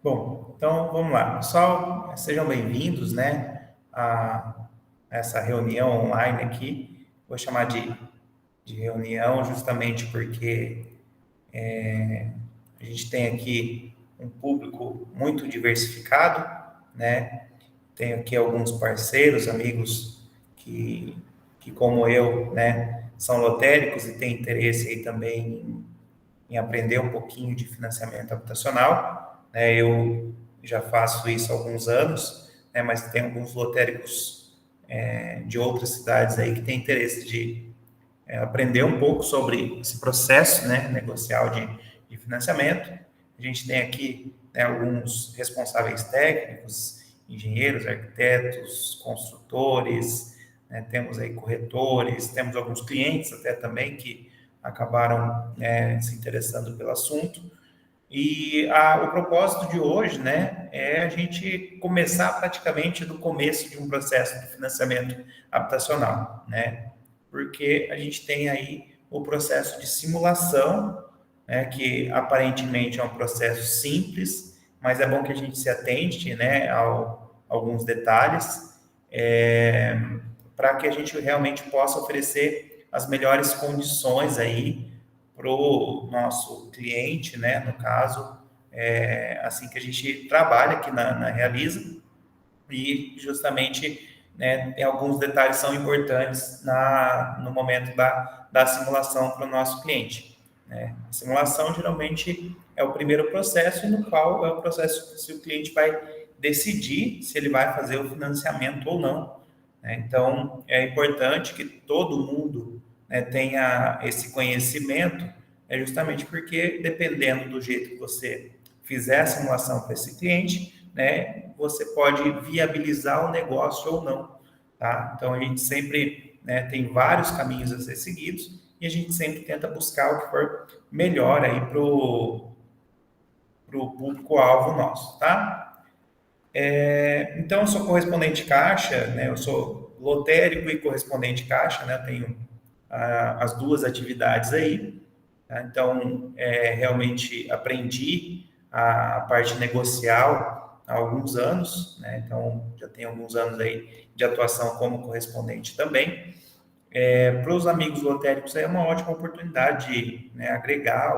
Bom, então vamos lá. Pessoal, sejam bem-vindos, né, a essa reunião online aqui. Vou chamar de reunião justamente porque a gente tem aqui um público muito diversificado, né? Tenho aqui alguns parceiros, amigos que, que como eu, né, são lotéricos e têm interesse aí também em aprender um pouquinho de financiamento habitacional, né? Eu já faço isso há alguns anos, né? Mas tem alguns lotéricos de outras cidades aí que têm interesse de aprender um pouco sobre esse processo, né, negocial de financiamento. A gente tem aqui, né, alguns responsáveis técnicos, engenheiros, arquitetos, construtores, né, temos aí corretores, temos alguns clientes até também que acabaram se interessando pelo assunto. E o propósito de hoje, né, é a gente começar praticamente do começo de um processo de financiamento habitacional, né? Porque a gente tem aí o processo de simulação, né, que aparentemente é um processo simples, mas é bom que a gente se atente, né, alguns detalhes, para que a gente realmente possa oferecer as melhores condições aí para o nosso cliente, né, no caso, assim que a gente trabalha aqui na Realiza, e justamente, né, tem alguns detalhes que são importantes no momento da simulação para o nosso cliente. Né? A simulação geralmente é o primeiro processo, no qual é o processo se o cliente vai decidir se ele vai fazer o financiamento ou não. Né? Então, é importante que todo mundo, né, tenha esse conhecimento, justamente porque, dependendo do jeito que você fizer a simulação para esse cliente, né, você pode viabilizar o negócio ou não, tá? Então a gente sempre, né, tem vários caminhos a ser seguidos e a gente sempre tenta buscar o que for melhor aí pro público-alvo nosso, tá? Então eu sou correspondente caixa, né? Eu sou lotérico e correspondente caixa, né? Eu tenho as duas atividades aí. Tá? Então, realmente aprendi a parte negocial há alguns anos, né? Então, já tenho alguns anos aí de atuação como correspondente também. Para os amigos lotéricos, é uma ótima oportunidade de, né, agregar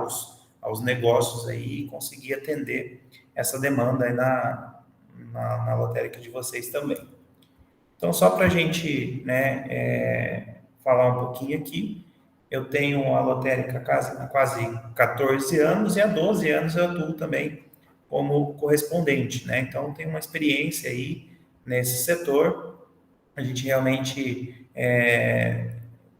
aos negócios aí e conseguir atender essa demanda aí na lotérica de vocês também. Então, só para a gente, né, falar um pouquinho aqui, eu tenho a lotérica há quase 14 anos e há 12 anos eu atuo também como correspondente, né? Então, tenho uma experiência aí nesse setor. A gente realmente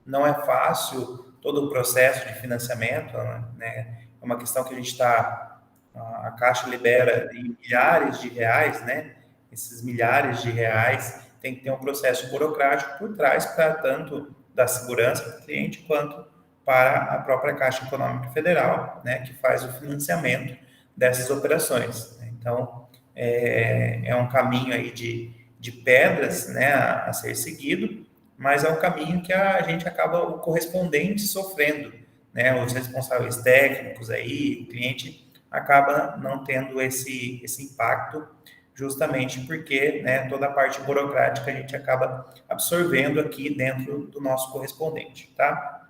não é fácil todo o processo de financiamento, né? É uma questão que a Caixa libera em milhares de reais, né? Esses milhares de reais tem que ter um processo burocrático por trás para tanto da segurança do cliente quanto para a própria Caixa Econômica Federal, né? Que faz o financiamento dessas operações. Então, é um caminho aí de pedras, né? A ser seguido, mas é um caminho que a gente acaba o correspondente sofrendo, né? Os responsáveis técnicos aí, o cliente acaba não tendo esse impacto, justamente porque, né, toda a parte burocrática a gente acaba absorvendo aqui dentro do nosso correspondente, tá?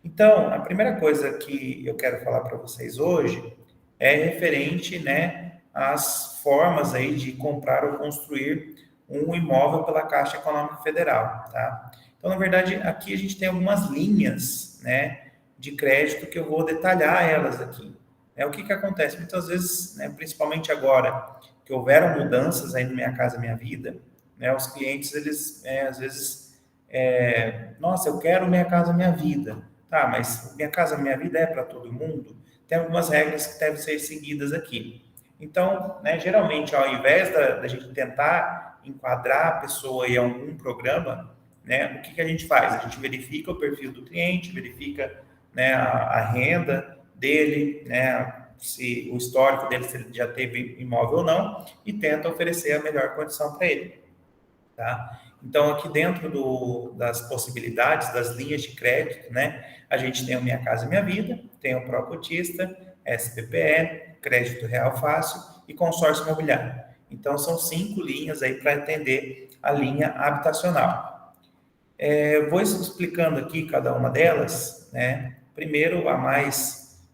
Então, a primeira coisa que eu quero falar para vocês hoje é referente, né, às formas aí de comprar ou construir um imóvel pela Caixa Econômica Federal, tá? Então, na verdade, aqui a gente tem algumas linhas, né, de crédito que eu vou detalhar elas aqui. O que que acontece? Muitas vezes, né, principalmente agora que houveram mudanças aí no Minha Casa Minha Vida, né, os clientes, eles, às vezes, nossa, eu quero Minha Casa Minha Vida. Tá, mas Minha Casa Minha Vida é para todo mundo? Tem algumas regras que devem ser seguidas aqui. Então, né, geralmente, ao invés da gente tentar enquadrar a pessoa em algum programa, né, o que que a gente faz? A gente verifica o perfil do cliente, verifica, né, a renda dele, né, se o histórico dele, se ele já teve imóvel ou não, e tenta oferecer a melhor condição para ele. Tá? Então, aqui dentro das possibilidades, das linhas de crédito, né, a gente tem o Minha Casa Minha Vida, tem o Pró-Cotista, SPPE, Crédito Real Fácil e Consórcio Imobiliário. Então, são 5 linhas aí para atender a linha habitacional. Vou explicando aqui cada uma delas, né? Primeiro, a mais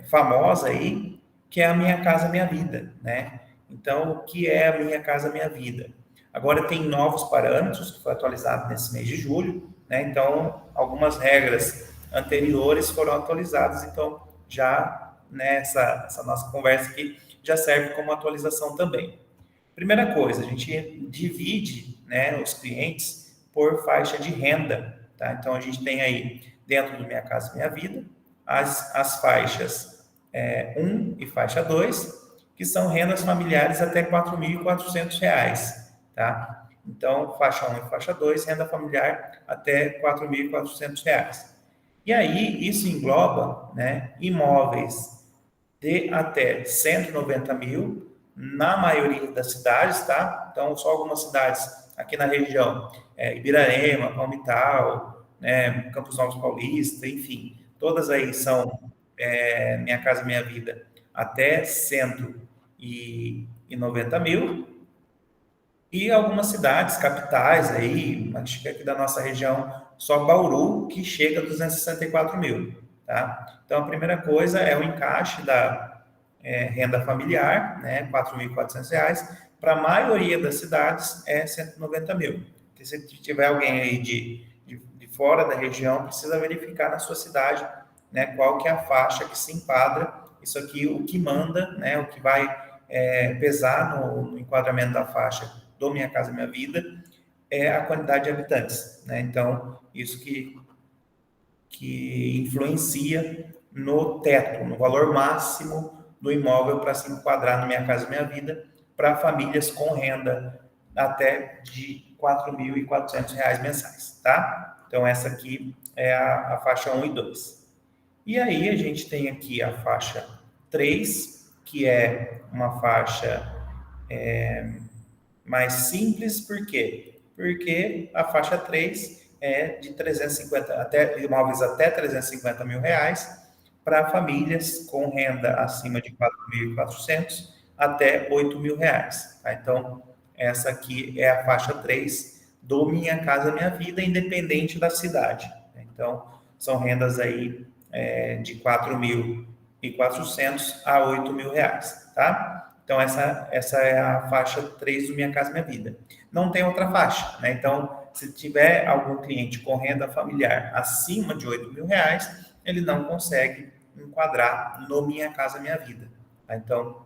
famosa aí, que é a Minha Casa Minha Vida, né? Então, o que é a Minha Casa Minha Vida? Agora tem novos parâmetros, que foi atualizado nesse mês de julho, né? Então, algumas regras anteriores foram atualizadas, então já nessa essa nossa conversa aqui já serve como atualização também. Primeira coisa, a gente divide, né, os clientes por faixa de renda, tá? Então a gente tem aí dentro do Minha Casa Minha Vida as faixas 1 e faixa 2, que são rendas familiares até R$ 4.400, tá? Então, faixa 1 e faixa 2, renda familiar até R$ 4.400. E aí, isso engloba, né, imóveis de até 190 mil, na maioria das cidades, tá? Então, só algumas cidades aqui na região, Ibirarema, Palmital, né, Campos Novos Paulista, enfim, todas aí são Minha Casa Minha Vida até 190 mil, e algumas cidades, capitais aí, acho que aqui da nossa região, só Bauru, que chega a 264 mil, tá? Então, a primeira coisa é o encaixe da renda familiar, né, R$ 4.400, para a maioria das cidades é 190 mil. Porque se tiver alguém aí de fora da região, precisa verificar na sua cidade, né, qual que é a faixa que se enquadra. Isso aqui, o que manda, né, o que vai pesar no enquadramento da faixa do Minha Casa Minha Vida é a quantidade de habitantes, né? Então, isso que influencia no teto, no valor máximo do imóvel para se enquadrar no Minha Casa Minha Vida, para famílias com renda até de R$ 4.400 mensais, tá? Então, essa aqui é a faixa 1 e 2. E aí, a gente tem aqui a faixa 3, que é uma faixa mais simples, por quê? Porque a faixa 3 é de 350, imóveis até 350 mil reais, para famílias com renda acima de 4.400 até 8 mil reais. Tá? Então, essa aqui é a faixa 3 do Minha Casa Minha Vida, independente da cidade. Então, são rendas aí de 4.400 a 8 mil reais, tá? Então, essa é a faixa 3 do Minha Casa Minha Vida. Não tem outra faixa, né? Então, se tiver algum cliente com renda familiar acima de 8 mil reais, ele não consegue enquadrar no Minha Casa Minha Vida. Tá? Então,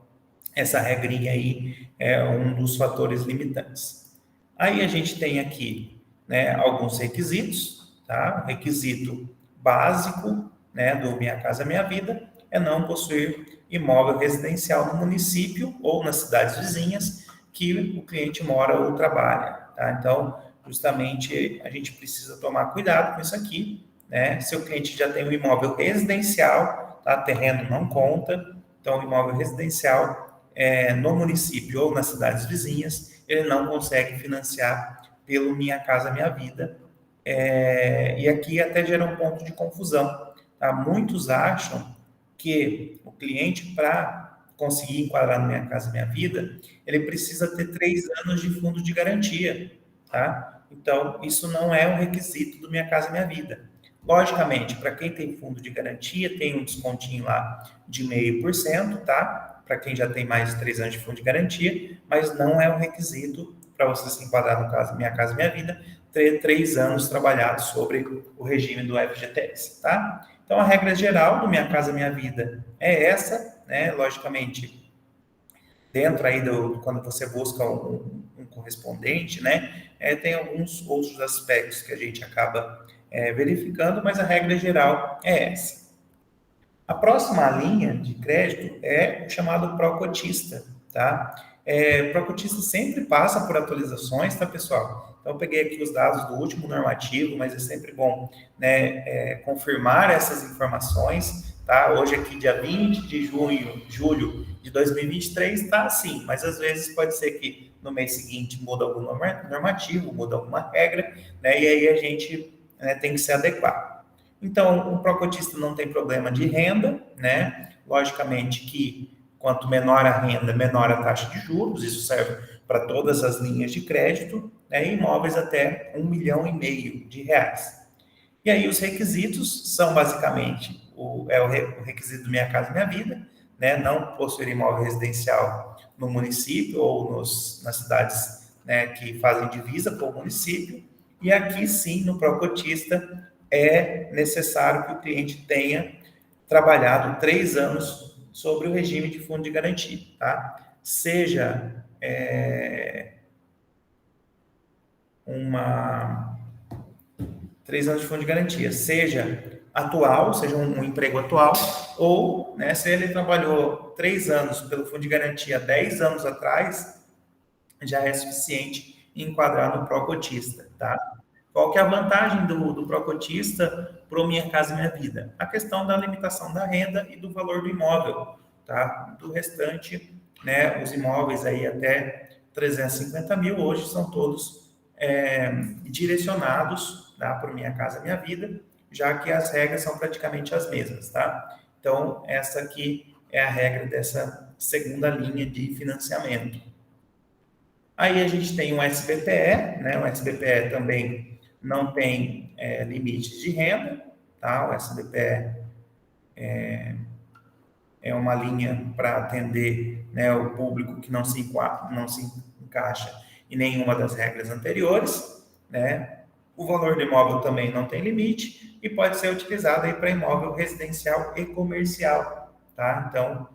essa regrinha aí é um dos fatores limitantes. Aí a gente tem aqui, né, alguns requisitos, tá? Requisito básico, né, do Minha Casa Minha Vida é não possuir imóvel residencial no município ou nas cidades vizinhas que o cliente mora ou trabalha, tá? Então, justamente, a gente precisa tomar cuidado com isso aqui, né? Se o cliente já tem um imóvel residencial, tá? Terreno não conta, então, o imóvel residencial no município ou nas cidades vizinhas, ele não consegue financiar pelo Minha Casa Minha Vida, e aqui até gera um ponto de confusão, tá? Muitos acham que o cliente, para conseguir enquadrar no Minha Casa Minha Vida, ele precisa ter 3 anos de fundo de garantia, tá? Então, isso não é um requisito do Minha Casa Minha Vida. Logicamente, para quem tem fundo de garantia, tem um descontinho lá de 0,5%, tá? Para quem já tem mais de 3 anos de fundo de garantia, mas não é um requisito para você se enquadrar no caso Minha Casa Minha Vida, ter 3 anos trabalhados sobre o regime do FGTS, tá? Então, a regra geral do Minha Casa Minha Vida é essa, né? Logicamente, dentro aí quando você busca um correspondente, né? Tem alguns outros aspectos que a gente acaba verificando, mas a regra geral é essa. A próxima linha de crédito é o chamado Pró-Cotista, tá? Pró-Cotista sempre passa por atualizações, tá, pessoal? Então, eu peguei aqui os dados do último normativo, mas é sempre bom, né, confirmar essas informações, tá? Hoje aqui, dia 20 de julho de 2023, tá assim, mas às vezes pode ser que no mês seguinte muda algum normativo, muda alguma regra, né? E aí a gente, né, tem que se adequar. Então, o procotista não tem problema de renda, né? Logicamente que quanto menor a renda, menor a taxa de juros, isso serve para todas as linhas de crédito, né? E imóveis até R$ 1,5 milhão de reais. E aí os requisitos são basicamente o requisito do Minha Casa Minha Vida, né? Não possuir imóvel residencial no município ou nas cidades, né, que fazem divisa com o município. E aqui sim, no Procotista, é necessário que o cliente tenha trabalhado 3 anos sobre o regime de fundo de garantia, tá? Seja uma 3 anos de fundo de garantia, seja atual, seja um emprego atual, ou, né, se ele trabalhou 3 anos pelo fundo de garantia 10 anos atrás, já é suficiente enquadrar no pró-cotista, tá? Qual que é a vantagem do pró-cotista para o Minha Casa Minha Vida? A questão da limitação da renda e do valor do imóvel, tá? Do restante, né, os imóveis aí até 350 mil hoje são todos direcionados, tá, para o Minha Casa Minha Vida, já que as regras são praticamente as mesmas, tá? Então, essa aqui é a regra dessa segunda linha de financiamento. Aí a gente tem um SBPE, né? O SBPE também não tem limites de renda, tá? O SBPE é uma linha para atender, né, o público que não se encaixa em nenhuma das regras anteriores, né? O valor do imóvel também não tem limite e pode ser utilizado aí para imóvel residencial e comercial, tá? Então,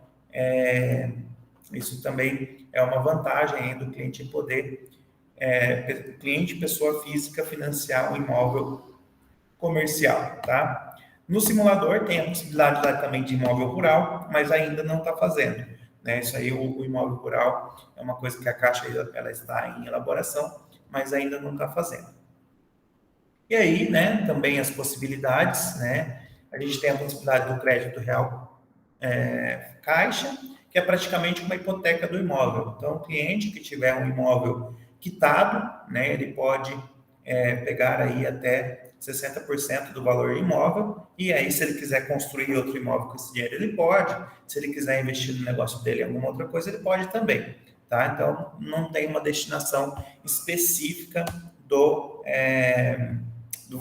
isso também é uma vantagem aí do cliente poder, cliente, pessoa física, financiar um imóvel comercial, tá? No simulador tem a possibilidade lá também de imóvel rural, mas ainda não está fazendo, né? Isso aí, o imóvel rural é uma coisa que a Caixa ela está em elaboração, mas ainda não está fazendo. E aí, né, também as possibilidades, né? A gente tem a possibilidade do crédito real Caixa, que é praticamente uma hipoteca do imóvel. Então, o cliente que tiver um imóvel quitado, né, ele pode pegar aí até 60% do valor imóvel, e aí se ele quiser construir outro imóvel com esse dinheiro, ele pode. Se ele quiser investir no negócio dele em alguma outra coisa, ele pode também, tá? Então, não tem uma destinação específica do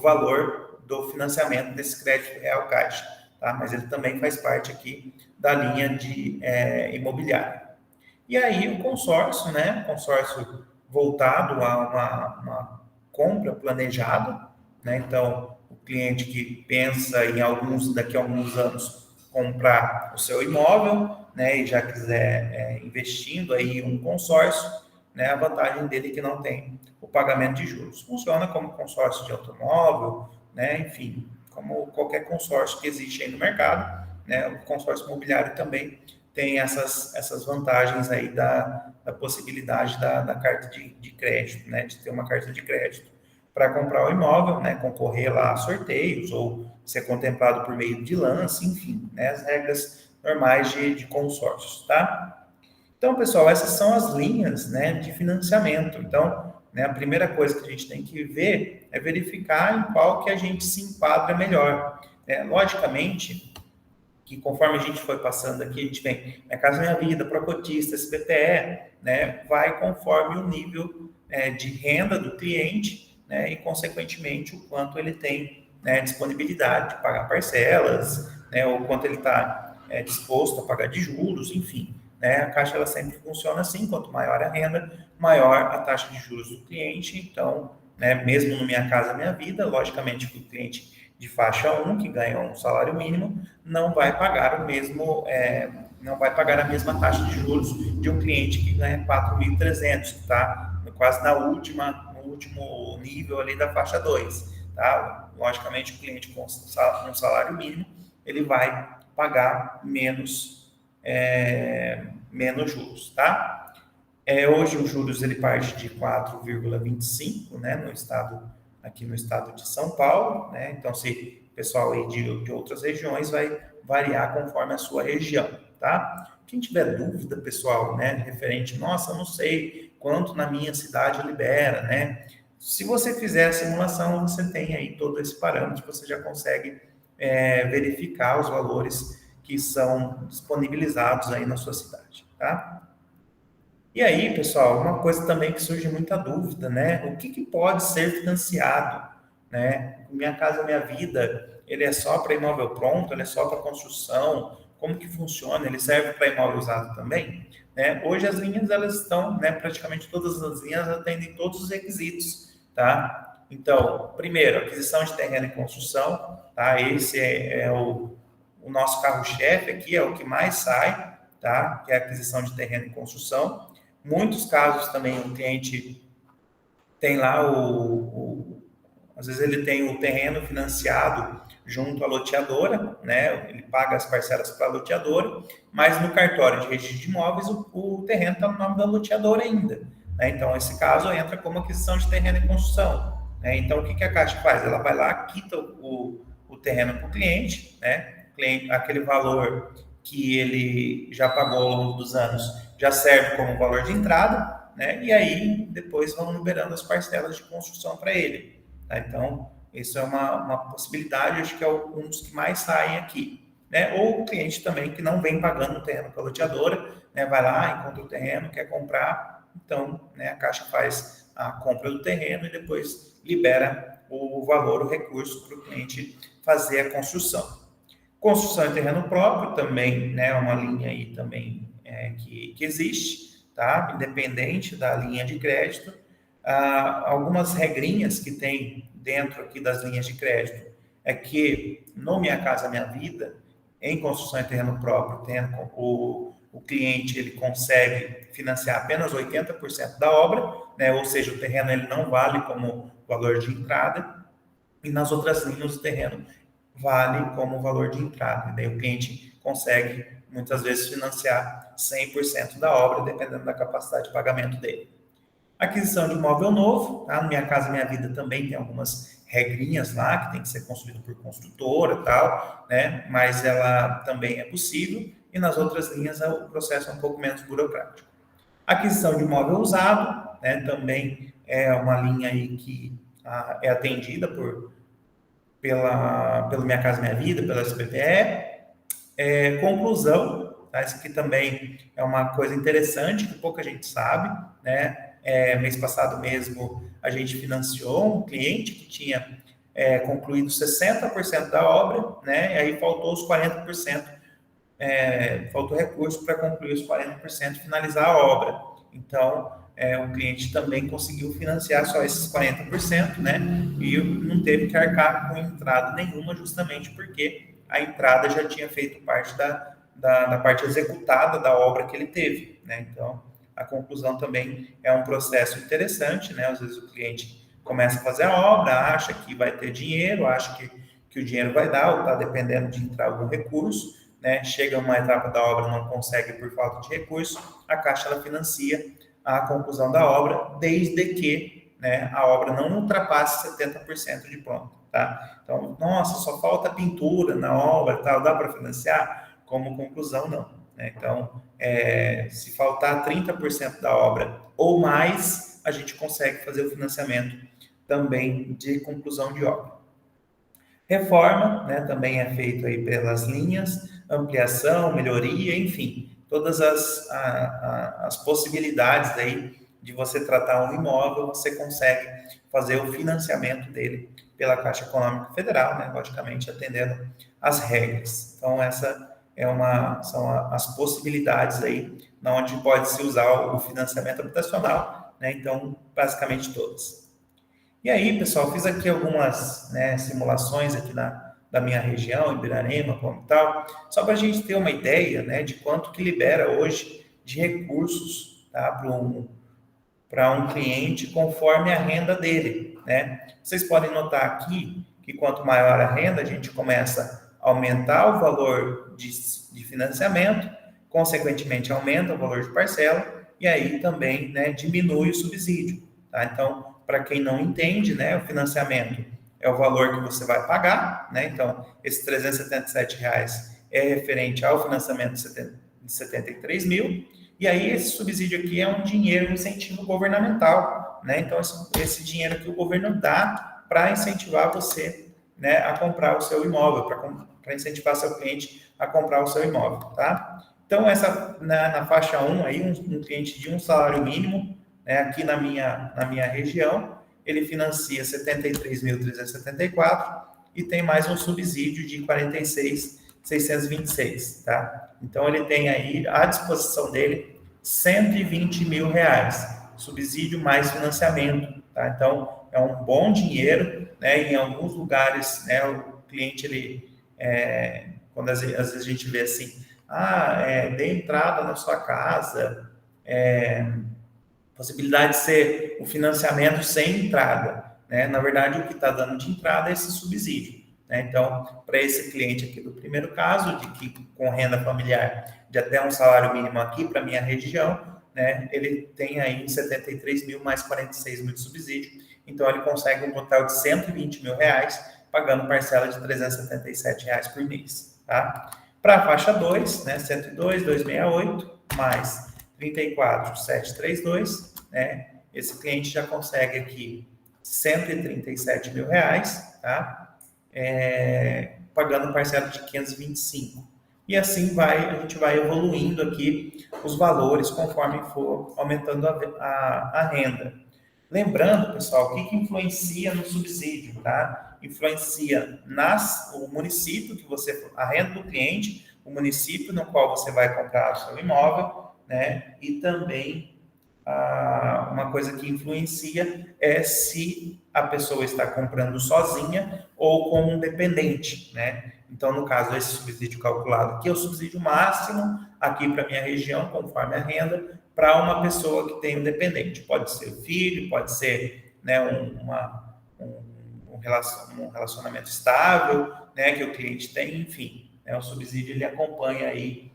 valor do financiamento desse crédito real Caixa, tá? Mas ele também faz parte aqui da linha de imobiliária. E aí o consórcio, né? Consórcio voltado a uma compra planejada, né? Então, o cliente que pensa em daqui a alguns anos comprar o seu imóvel, né? E já quiser investindo aí em um consórcio, né? A vantagem dele é que não tem o pagamento de juros. Funciona como consórcio de automóvel, né? Enfim, como qualquer consórcio que existe aí no mercado, né? O consórcio imobiliário também tem essas vantagens aí da possibilidade da carta de crédito, né? De ter uma carta de crédito para comprar o imóvel, né? Concorrer lá a sorteios ou ser contemplado por meio de lance, enfim, né? As regras normais de consórcios, tá? Então, pessoal, essas são as linhas, né, de financiamento. Então, né, a primeira coisa que a gente tem que ver é verificar em qual que a gente se enquadra melhor. Logicamente, que conforme a gente foi passando aqui, a gente vem Minha Casa Minha Vida, Procotista, SBPE, né, vai conforme o nível de renda do cliente, né, e, consequentemente, o quanto ele tem, né, disponibilidade de pagar parcelas, né, ou quanto ele está disposto a pagar de juros, enfim. Né, a Caixa ela sempre funciona assim, quanto maior a renda, maior a taxa de juros do cliente. Então, né, mesmo no Minha Casa Minha Vida, logicamente que o cliente de faixa 1, que ganha um salário mínimo, não vai pagar não vai pagar a mesma taxa de juros de um cliente que ganha 4.300, que está quase no último nível ali da faixa 2, tá? Logicamente, o cliente com um salário mínimo, ele vai pagar menos juros, tá? Hoje os juros ele parte de 4,25, né, aqui no estado de São Paulo, né? Então, se o pessoal aí de outras regiões vai variar conforme a sua região, tá? Quem tiver dúvida, pessoal, né, referente, nossa, eu não sei quanto na minha cidade libera, né? Se você fizer a simulação, você tem aí todo esse parâmetro, você já consegue verificar os valores que são disponibilizados aí na sua cidade, tá? E aí, pessoal, uma coisa também que surge muita dúvida, né? O que pode ser financiado, né? Minha Casa Minha Vida, ele é só para imóvel pronto, ele é só para construção? Como que funciona? Ele serve para imóvel usado também? Né? Hoje as linhas, elas estão, né? Praticamente todas as linhas atendem todos os requisitos, tá? Então, primeiro, aquisição de terreno e construção, tá? Esse é o nosso carro-chefe aqui, é o que mais sai, tá? Que é a aquisição de terreno e construção. Muitos casos também o cliente tem lá às vezes ele tem o terreno financiado junto à loteadora, né? Ele paga as parcelas para a loteadora, mas no cartório de registro de imóveis o terreno está no nome da loteadora ainda, né? Então esse caso entra como aquisição de terreno e construção, né? Então o que a Caixa faz? Ela vai lá, quita o terreno para o cliente, né? Aquele valor que ele já pagou ao longo dos anos já serve como valor de entrada, né? E aí depois vão liberando as parcelas de construção para ele, tá? Então, isso é uma possibilidade, acho que é um dos que mais saem aqui, né? Ou o cliente também que não vem pagando o terreno para a loteadora, né? Vai lá, encontra o terreno, quer comprar, então, né, a Caixa faz a compra do terreno e depois libera o valor, o recurso para o cliente fazer a construção. Construção em terreno próprio também, né, é uma linha aí também que existe, tá? Independente da linha de crédito. Algumas regrinhas que tem dentro aqui das linhas de crédito é que no Minha Casa Minha Vida, em construção em terreno próprio, o cliente ele consegue financiar apenas 80% da obra, né? Ou seja, o terreno ele não vale como valor de entrada, e nas outras linhas o terreno vale como valor de entrada. Daí o cliente consegue, muitas vezes, financiar 100% da obra, dependendo da capacidade de pagamento dele. Aquisição de imóvel novo, tá? No Minha Casa Minha Vida também tem algumas regrinhas lá, que tem que ser construído por construtora e tal, né? Mas ela também é possível, e nas outras linhas o processo é um pouco menos burocrático. Aquisição de imóvel usado, né? Também é uma linha aí que é atendida pelo Minha Casa Minha Vida, pela SPPE. Conclusão, tá? Isso aqui também é uma coisa interessante que pouca gente sabe, né? Mês passado mesmo a gente financiou um cliente que tinha concluído 60% da obra, né? E aí faltou os 40%, faltou recurso para concluir os 40% e finalizar a obra. Então, o cliente também conseguiu financiar só esses 40%, né? E não teve que arcar com entrada nenhuma, justamente porque a entrada já tinha feito parte da parte executada da obra que ele teve, né? Então, a conclusão também é um processo interessante, né? Às vezes o cliente começa a fazer a obra, acha que vai ter dinheiro, acha que o dinheiro vai dar, ou está dependendo de entrar algum recurso, né? Chega uma etapa da obra, não consegue por falta de recurso, a Caixa ela financia a conclusão da obra, desde que, né, a obra não ultrapasse 70% de pronto, tá? Então, nossa, só falta pintura na obra, tal, dá para financiar? Como conclusão, não, né? Então, se faltar 30% da obra ou mais, a gente consegue fazer o financiamento também de conclusão de obra. Reforma, né, também é feito aí pelas linhas, ampliação, melhoria, enfim, todas as possibilidades aí de você tratar um imóvel, você consegue fazer o financiamento dele pela Caixa Econômica Federal, né, logicamente atendendo às regras. Então, são as possibilidades aí, onde pode se usar o financiamento habitacional, né, então, basicamente todas. E aí, pessoal, fiz aqui algumas, né, simulações aqui da minha região, Ibirarema, como tal, só para a gente ter uma ideia, né, de quanto que libera hoje de recursos, tá, para um cliente conforme a renda dele, né? Vocês podem notar aqui que quanto maior a renda, a gente começa a aumentar o valor de financiamento, consequentemente aumenta o valor de parcela, e aí também, né, diminui o subsídio, tá? Então, para quem não entende, né, o financiamento é o valor que você vai pagar, né? Então, esses R$ 377 é referente ao financiamento de 73 mil, E aí esse subsídio aqui é um dinheiro, um incentivo governamental, né? Então esse dinheiro que o governo dá para incentivar você, né, a comprar o seu imóvel, para incentivar seu cliente a comprar o seu imóvel, tá? Então essa na faixa 1 aí, um cliente de um salário mínimo, né, aqui na minha região, ele financia 73.374 e tem mais um subsídio de 46.626, tá? Então ele tem aí à disposição dele 120 mil reais, subsídio mais financiamento, tá? Então é um bom dinheiro, né? Em alguns lugares, né, o cliente ele quando às vezes a gente vê assim, dê entrada na sua casa, possibilidade de ser o financiamento sem entrada, né? Na verdade, o que está dando de entrada é esse subsídio, né? Então, para esse cliente aqui do primeiro caso, de que com renda familiar de até um salário mínimo aqui para minha região, né? Ele tem aí 73 mil mais 46 mil de subsídio, então ele consegue um total de 120 mil reais, pagando parcela de 377 reais por mês, tá? Para a faixa 2, né? 102.268 mais 34.732, né? Esse cliente já consegue aqui 137 mil reais, tá? Pagando parcela de 525. E assim a gente vai evoluindo aqui os valores conforme for aumentando a renda. Lembrando, pessoal, o que influencia no subsídio, tá? Influencia o município a renda do cliente, o município no qual você vai comprar o seu imóvel, né? E também uma coisa que influencia é se a pessoa está comprando sozinha ou como um dependente, né? Então, no caso, esse subsídio calculado aqui é o subsídio máximo aqui para a minha região, conforme a renda, para uma pessoa que tem um dependente. Pode ser o filho, pode ser, né, um relacionamento estável, né, que o cliente tem, enfim, né, o subsídio ele acompanha aí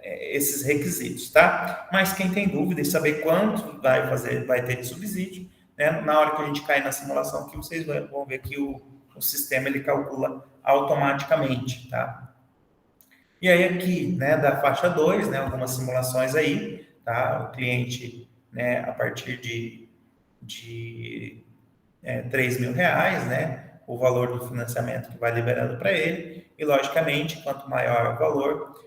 esses requisitos, tá? Mas quem tem dúvida em saber quanto vai ter de subsídio, né? Na hora que a gente cair na simulação aqui, vocês vão ver que o sistema ele calcula automaticamente, tá? E aí aqui, né, da faixa 2, né, algumas simulações aí, tá? O cliente, né, a partir de 3 mil reais, né, o valor do financiamento que vai liberando para ele, e logicamente, quanto maior o valor,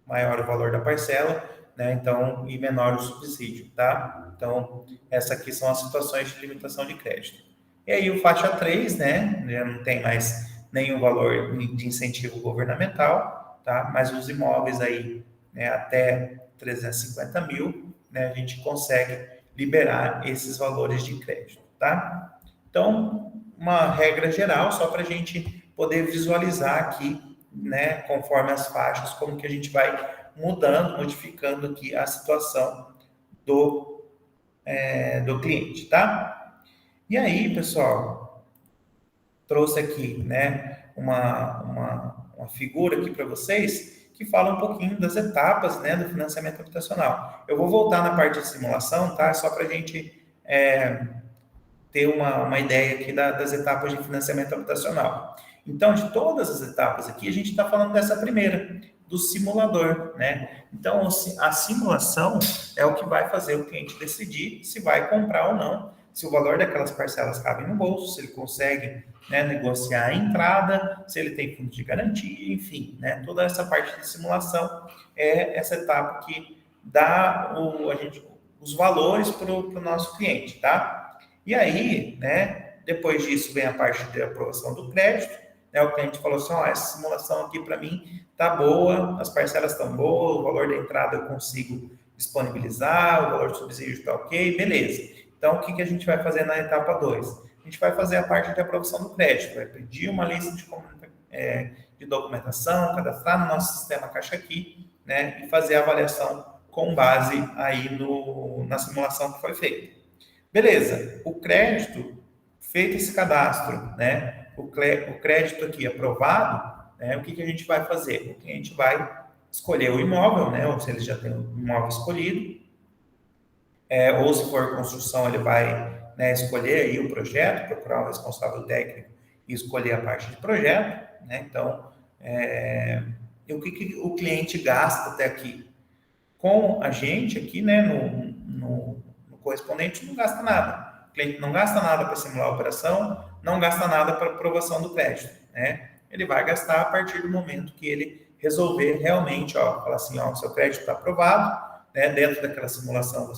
maior o valor da parcela, né? Então, e menor o subsídio, tá? Então, essas aqui são as situações de limitação de crédito. E aí, o faixa 3, né? Já não tem mais nenhum valor de incentivo governamental, tá? Mas os imóveis aí, né, até 350 mil, né? A gente consegue liberar esses valores de crédito, tá? Então, uma regra geral, só para a gente poder visualizar aqui, né, conforme as faixas, como que a gente vai mudando, modificando aqui a situação do cliente, tá? E aí, pessoal, trouxe aqui, né, uma figura aqui para vocês que fala um pouquinho das etapas, né, do financiamento habitacional. Eu vou voltar na parte de simulação, tá? Só para a gente ter uma ideia aqui das etapas de financiamento habitacional. Então, de todas as etapas aqui, a gente está falando dessa primeira, do simulador, né? Então, a simulação é o que vai fazer o cliente decidir se vai comprar ou não, se o valor daquelas parcelas cabe no bolso, se ele consegue, né, negociar a entrada, se ele tem fundo de garantia, enfim, né? Toda essa parte de simulação é essa etapa que dá os valores para o nosso cliente, tá? E aí, né, depois disso vem a parte de aprovação do crédito, né, o cliente falou assim, essa simulação aqui para mim tá boa, as parcelas estão boas, o valor da entrada eu consigo disponibilizar, o valor do subsídio está ok, beleza. Então, o que a gente vai fazer na etapa 2? A gente vai fazer a parte de aprovação do crédito, vai pedir uma lista de documentação, cadastrar no nosso sistema Caixa Aqui, né, e fazer a avaliação com base aí na simulação que foi feita. Beleza, o crédito, feito esse cadastro, né, o crédito aqui aprovado, né, o que a gente vai fazer? O cliente vai escolher o imóvel, né, ou se ele já tem o imóvel escolhido, ou se for construção, ele vai, né, escolher aí o projeto, procurar o responsável técnico e escolher a parte de projeto, né, então E o que o cliente gasta até aqui. Com a gente aqui, né, no correspondente, não gasta nada. O cliente não gasta nada para simular a operação, não gasta nada para aprovação do crédito, né? Ele vai gastar a partir do momento que ele resolver realmente, ó, falar assim, ó, o seu crédito está aprovado, né? Dentro daquela simulação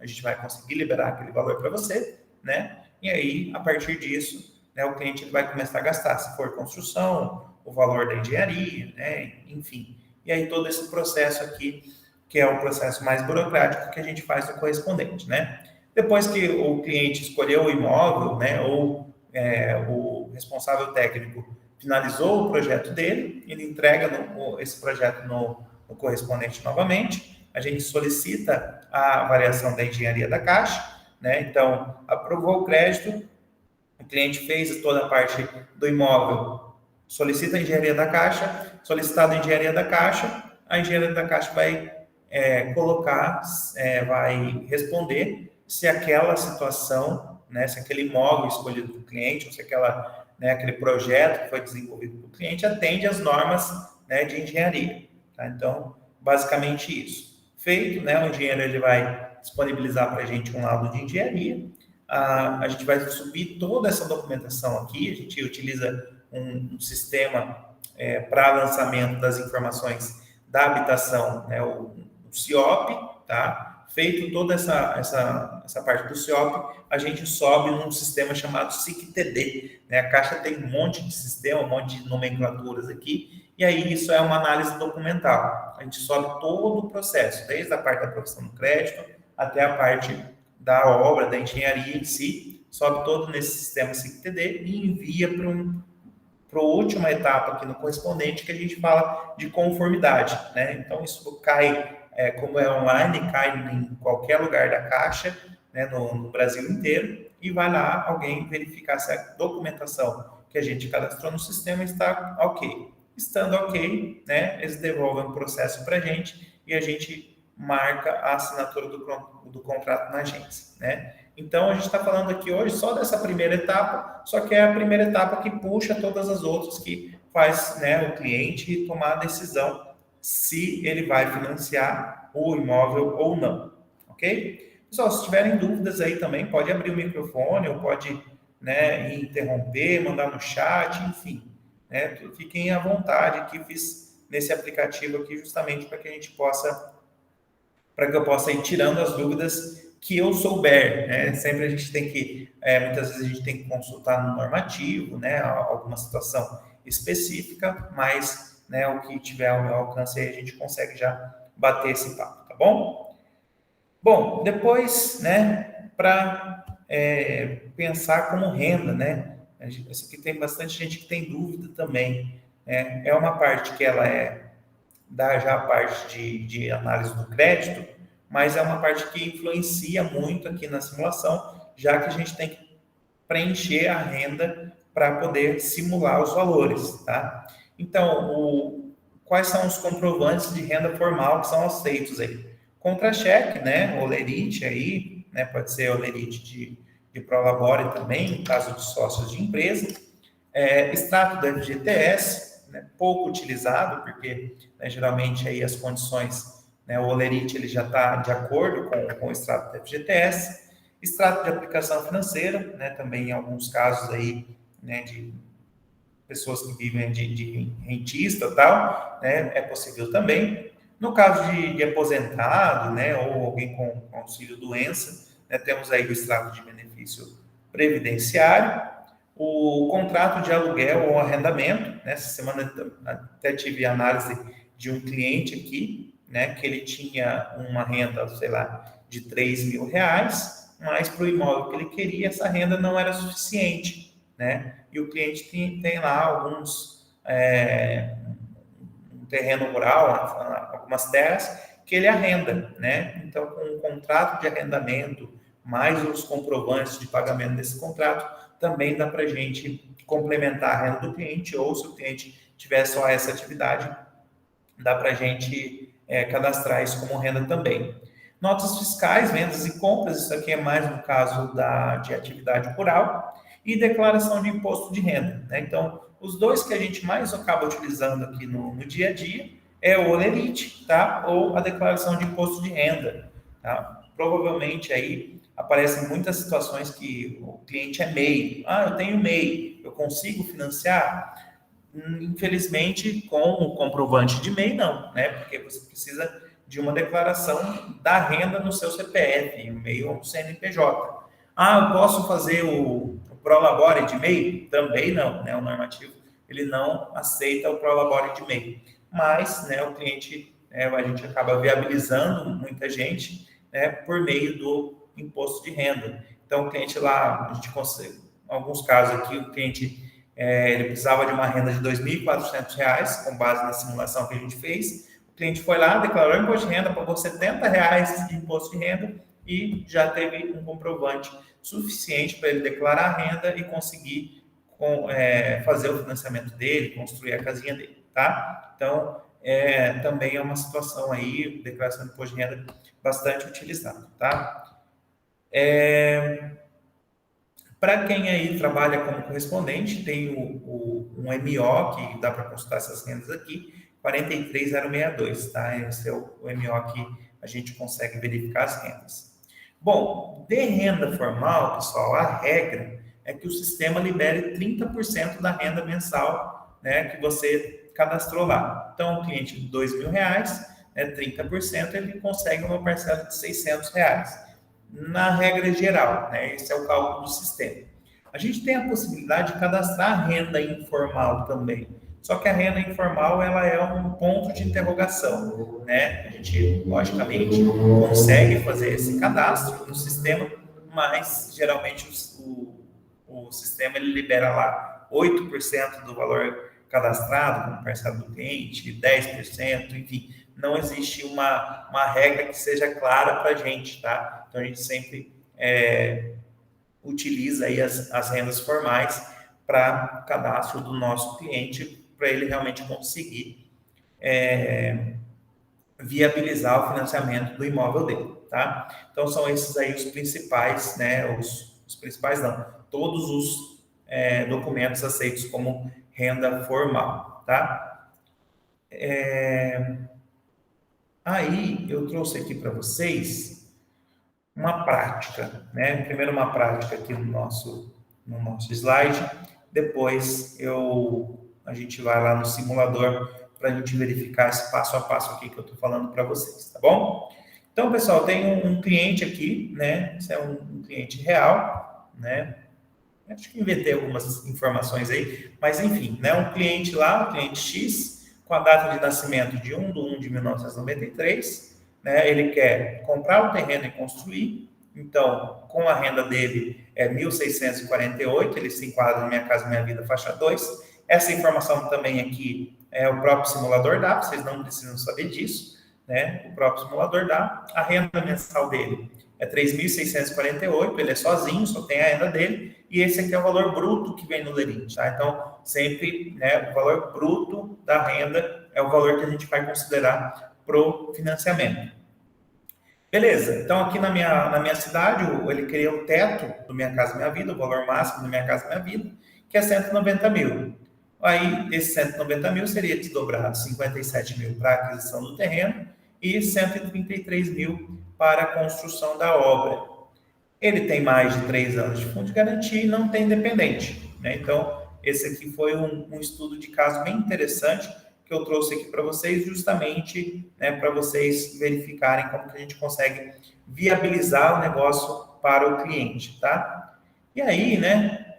a gente vai conseguir liberar aquele valor para você, né? E aí, a partir disso, né, o cliente ele vai começar a gastar, se for construção, o valor da engenharia, né? Enfim. E aí todo esse processo aqui que é o processo mais burocrático que a gente faz no correspondente, né? Depois que o cliente escolheu o imóvel, né, ou o responsável técnico finalizou o projeto dele, ele entrega esse projeto no correspondente novamente, a gente solicita a avaliação da engenharia da Caixa, né? Então, aprovou o crédito, o cliente fez toda a parte do imóvel, solicita a engenharia da Caixa, solicitado a engenharia da Caixa, a engenharia da Caixa vai colocar, vai responder se aquela situação, né, se aquele imóvel escolhido do cliente, ou se aquele projeto que foi desenvolvido pelo cliente atende às normas, né, de engenharia. Tá? Então, basicamente isso. Feito, né, o engenheiro ele vai disponibilizar para a gente um laudo de engenharia, a gente vai subir toda essa documentação aqui, a gente utiliza um sistema para lançamento das informações da habitação, né, o CIOP, tá? Feito toda essa parte do CIOP, a gente sobe num sistema chamado SIC-TD, né? A Caixa tem um monte de sistema, um monte de nomenclaturas aqui, e aí isso é uma análise documental. A gente sobe todo o processo, desde a parte da aprovação do crédito até a parte da obra, da engenharia em si, sobe todo nesse sistema SIC-TD e envia para a última etapa aqui no correspondente, que a gente fala de conformidade, né? Então, isso cai, como é online, cai em qualquer lugar da Caixa, né, no Brasil inteiro, e vai lá alguém verificar se a documentação que a gente cadastrou no sistema está ok. Estando ok, né, eles devolvem o processo para a gente e a gente marca a assinatura do contrato na agência, né? Então, a gente está falando aqui hoje só dessa primeira etapa, só que é a primeira etapa que puxa todas as outras, que faz, né, o cliente tomar a decisão se ele vai financiar o imóvel ou não, ok? Pessoal, se tiverem dúvidas aí também, pode abrir o microfone ou pode, né, interromper, mandar no chat, enfim, né, fiquem à vontade, que fiz nesse aplicativo aqui justamente para que a gente possa, para que eu possa ir tirando as dúvidas que eu souber, né? Sempre a gente tem que, muitas vezes a gente tem que consultar no normativo, né? Alguma situação específica, mas, né, o que tiver ao meu alcance aí a gente consegue já bater esse papo, tá bom? Bom, depois, né, para pensar como renda, né? Isso aqui tem bastante gente que tem dúvida também. É uma parte que ela dá já a parte de análise do crédito, mas é uma parte que influencia muito aqui na simulação, já que a gente tem que preencher a renda para poder simular os valores, tá? Então, quais são os comprovantes de renda formal que são aceitos aí? Contra-cheque, né? Olerite aí, né? Pode ser olerite de Prolabore também, no caso de sócios de empresa. Extrato do FGTS, né? Pouco utilizado, porque, né, geralmente aí as condições, né, o olerite ele já está de acordo com o extrato do FGTS. Extrato de aplicação financeira, né, também em alguns casos aí, né, de pessoas que vivem de rentista e tal, né, é possível também. No caso de aposentado, né, ou alguém com auxílio doença, né, temos aí o extrato de benefício previdenciário, o contrato de aluguel ou arrendamento, né, essa semana até tive análise de um cliente aqui, né, que ele tinha uma renda, sei lá, de R$ 3.000, mas para o imóvel que ele queria, essa renda não era suficiente, né? E o cliente tem lá um terreno rural, algumas terras, que ele arrenda, né? Então, com o contrato de arrendamento, mais os comprovantes de pagamento desse contrato, também dá para a gente complementar a renda do cliente, ou se o cliente tiver só essa atividade, dá para a gente cadastrar isso como renda também. Notas fiscais, vendas e compras, isso aqui é mais no caso de atividade rural. e declaração de imposto de renda, né? Então, os dois que a gente mais acaba utilizando aqui no dia a dia é o Olerite, tá? Ou a declaração de imposto de renda, tá? Provavelmente aí aparecem muitas situações que o cliente é MEI. Ah, eu tenho MEI, eu consigo financiar? Infelizmente, com o comprovante de MEI, não, né? Porque você precisa de uma declaração da renda no seu CPF, o MEI ou o CNPJ. Ah, eu posso fazer o Prolabore de MEI? Também não, né? O normativo, ele não aceita o Prolabore de MEI. Mas, né, o cliente, a gente acaba viabilizando muita gente, né, por meio do imposto de renda. Então, o cliente lá, a gente consegue, em alguns casos aqui, o cliente ele precisava de uma renda de R$ 2.400, com base na simulação que a gente fez. O cliente foi lá, declarou imposto de renda, pagou R$ 70 de imposto de renda e já teve um comprovante suficiente para ele declarar a renda e conseguir fazer o financiamento dele, construir a casinha dele, tá? Então, também é uma situação aí, declaração de imposto de renda bastante utilizada, tá? Para quem aí trabalha como correspondente, tem um MO, que dá para consultar essas rendas aqui, 43062, tá? Esse é o MO que a gente consegue verificar as rendas. Bom, de renda formal, pessoal, a regra é que o sistema libere 30% da renda mensal, né, que você cadastrou lá. Então, o cliente de R$ 2.000, 30%, ele consegue uma parcela de R$ 600. Na regra geral, né? Esse é o cálculo do sistema. A gente tem a possibilidade de cadastrar a renda informal também. Só que a renda informal, ela é um ponto de interrogação, né? A gente, logicamente, consegue fazer esse cadastro no sistema, mas geralmente o sistema ele libera lá 8% do valor cadastrado como parcela do cliente, 10%, enfim, não existe uma regra que seja clara para a gente, tá? Então, a gente sempre utiliza aí as rendas formais para cadastro do nosso cliente, para ele realmente conseguir viabilizar o financiamento do imóvel dele, tá? Então, são esses aí os principais, né? Os principais não, todos os documentos aceitos como renda formal, tá? Aí, eu trouxe aqui para vocês uma prática, né? Primeiro uma prática aqui no nosso slide, depois a gente vai lá no simulador para a gente verificar esse passo a passo aqui que eu estou falando para vocês, tá bom? Então, pessoal, tem um cliente aqui, né? Esse é um cliente real, né? Acho que inventei algumas informações aí, mas enfim, né? Um cliente lá, um cliente X, com a data de nascimento de 1/1/1993, né? Ele quer comprar o terreno e construir, então, com a renda dele é 1.648, ele se enquadra no Minha Casa Minha Vida, faixa 2. Essa informação também aqui o próprio simulador dá, vocês não precisam saber disso, né? O próprio simulador dá. A renda mensal dele é 3.648, ele é sozinho, só tem a renda dele, e esse aqui é o valor bruto que vem no Lerite, tá? Então, sempre, né, o valor bruto da renda é o valor que a gente vai considerar para o financiamento. Beleza, então aqui na minha cidade, ele criou o teto do Minha Casa Minha Vida, o valor máximo do Minha Casa Minha Vida, que é 190 mil. Aí, esses 190 mil seria desdobrado 57 mil para a aquisição do terreno e 133 mil para a construção da obra. Ele tem mais de 3 anos de fundo de garantia e não tem dependente, né? Então, esse aqui foi um estudo de caso bem interessante que eu trouxe aqui para vocês, justamente, né, para vocês verificarem como que a gente consegue viabilizar o negócio para o cliente, tá? E aí, né?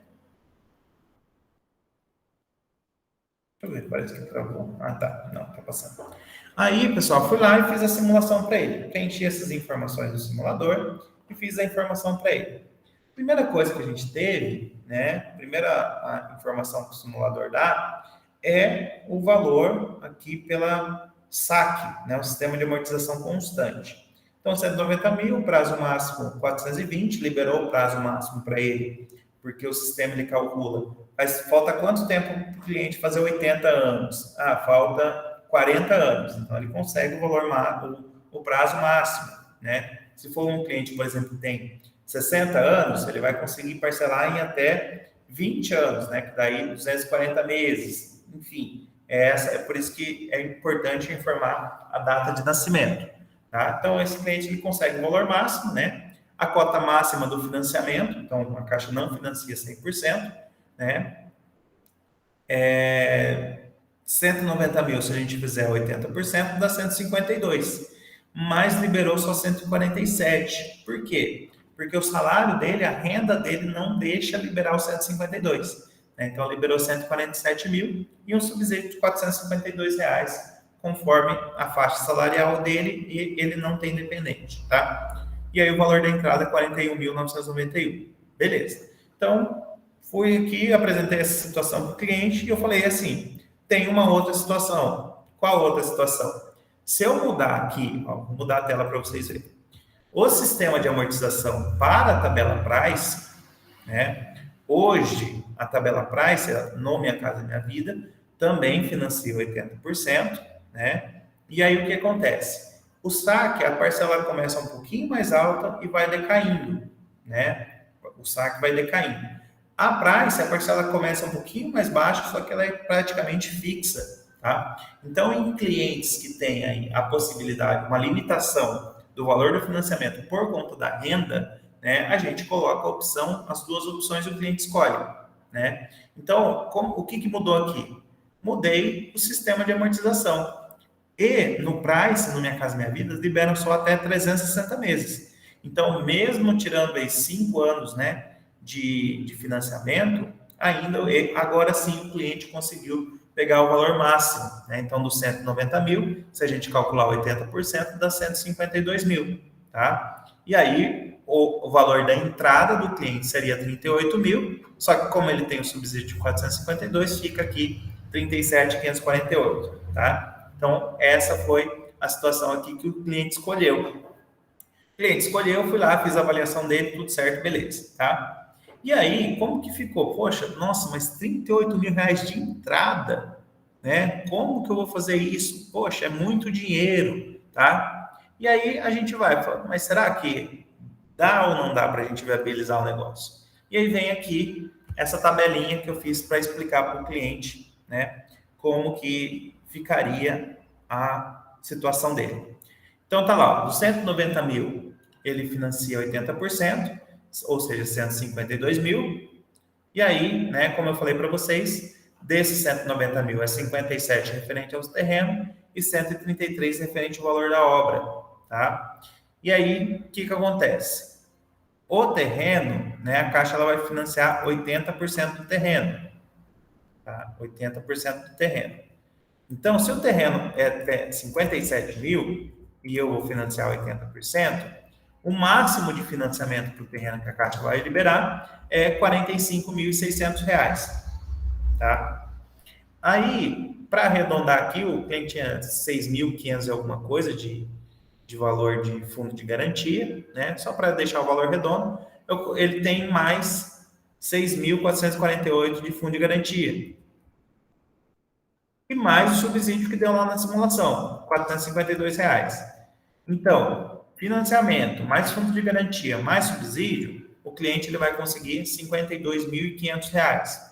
Deixa eu ver, parece que travou. Ah, tá. Não, tá passando. Aí, pessoal, fui lá e fiz a simulação para ele. Preenchi essas informações no simulador e fiz a informação para ele. Primeira coisa que a gente teve, né? Primeira informação que o simulador dá é o valor aqui pela SAC, né? O Sistema de Amortização Constante. Então, 190 mil, prazo máximo 420, liberou o prazo máximo para ele, porque o sistema ele calcula. Mas falta quanto tempo para o cliente fazer 80 anos? Ah, falta 40 anos. Então, ele consegue o valor o prazo máximo, né? Se for um cliente, por exemplo, que tem 60 anos, ele vai conseguir parcelar em até 20 anos, né? Que daí 240 meses, enfim. É por isso que é importante informar a data de nascimento, tá? Então, esse cliente ele consegue o valor máximo, né? A cota máxima do financiamento, então a Caixa não financia 100%, né? 190 mil, se a gente fizer 80%, dá 152. Mas liberou só 147. Por quê? Porque o salário dele, a renda dele não deixa liberar os 152. Né? Então, liberou 147 mil e um subsídio de 452 reais, conforme a faixa salarial dele, e ele não tem dependente, tá? E aí o valor da entrada é 41.991. Beleza. Então, fui aqui, apresentei essa situação para o cliente e eu falei assim, tem uma outra situação. Qual outra situação? Se eu mudar aqui, ó, vou mudar a tela para vocês verem. O sistema de amortização para a tabela Price, né? Hoje, a tabela Price, no Minha Casa Minha Vida, também financia 80%, né? E aí o que acontece? O saque, a parcela começa um pouquinho mais alta e vai decaindo, né? O saque vai decaindo. A Price, a parcela começa um pouquinho mais baixa, só que ela é praticamente fixa, tá? Então, em clientes que têm aí a possibilidade, uma limitação do valor do financiamento por conta da renda, né, a gente coloca a opção, as duas opções o cliente escolhe, né? Então, o que mudou aqui? Mudei o sistema de amortização. E no Price, no Minha Casa Minha Vida, liberam só até 360 meses. Então, mesmo tirando aí 5 anos, né, de financiamento, ainda agora sim o cliente conseguiu pegar o valor máximo, né? Então, dos 190 mil, se a gente calcular 80%, dá 152 mil, tá? E aí, o valor da entrada do cliente seria 38 mil, só que como ele tem o subsídio de 452, fica aqui 37.548, tá? Então, essa foi a situação aqui que o cliente escolheu. O cliente escolheu, fui lá, fiz a avaliação dele, tudo certo, beleza, tá? E aí, como que ficou? Poxa, nossa, mas 38 mil reais de entrada, né? Como que eu vou fazer isso? Poxa, é muito dinheiro, tá? E aí a gente vai, mas será que dá ou não dá para a gente viabilizar o negócio? E aí vem aqui essa tabelinha que eu fiz para explicar para o cliente, né? Como que ficaria a situação dele. Então tá lá, dos 190 mil, ele financia 80%, ou seja, 152 mil. E aí, né, como eu falei para vocês, desses 190 mil é 57 referente aos terrenos e 133 referente ao valor da obra, tá? E aí, o que acontece? O terreno, né, a Caixa ela vai financiar 80% do terreno, tá? 80% do terreno. Então, se o terreno é 57 mil e eu vou financiar 80%, o máximo de financiamento para o terreno que a Caixa vai liberar é R$ 45.600, tá? Aí, para arredondar aqui, o cliente tinha 6.500 e alguma coisa de valor de fundo de garantia, né? Só para deixar o valor redondo, ele tem mais 6.448 de fundo de garantia. E mais o subsídio que deu lá na simulação, R$ 452. Então, financiamento, mais fundo de garantia, mais subsídio, o cliente ele vai conseguir R$ 52.500.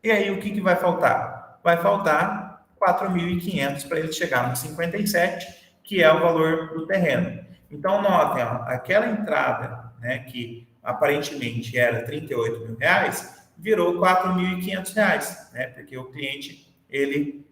E aí, o que vai faltar? Vai faltar 4.500 para ele chegar no 57, que é o valor do terreno. Então, notem, ó, aquela entrada, né, que aparentemente era 38 mil reais, virou 4.500 reais, né, porque o cliente ele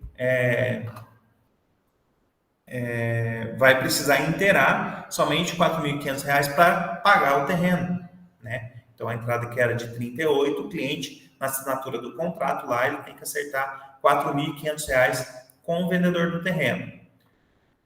vai precisar inteirar somente R$ 4.500 para pagar o terreno, né? Então, a entrada que era de 38, o cliente, na assinatura do contrato lá, ele tem que acertar R$ 4.500 com o vendedor do terreno.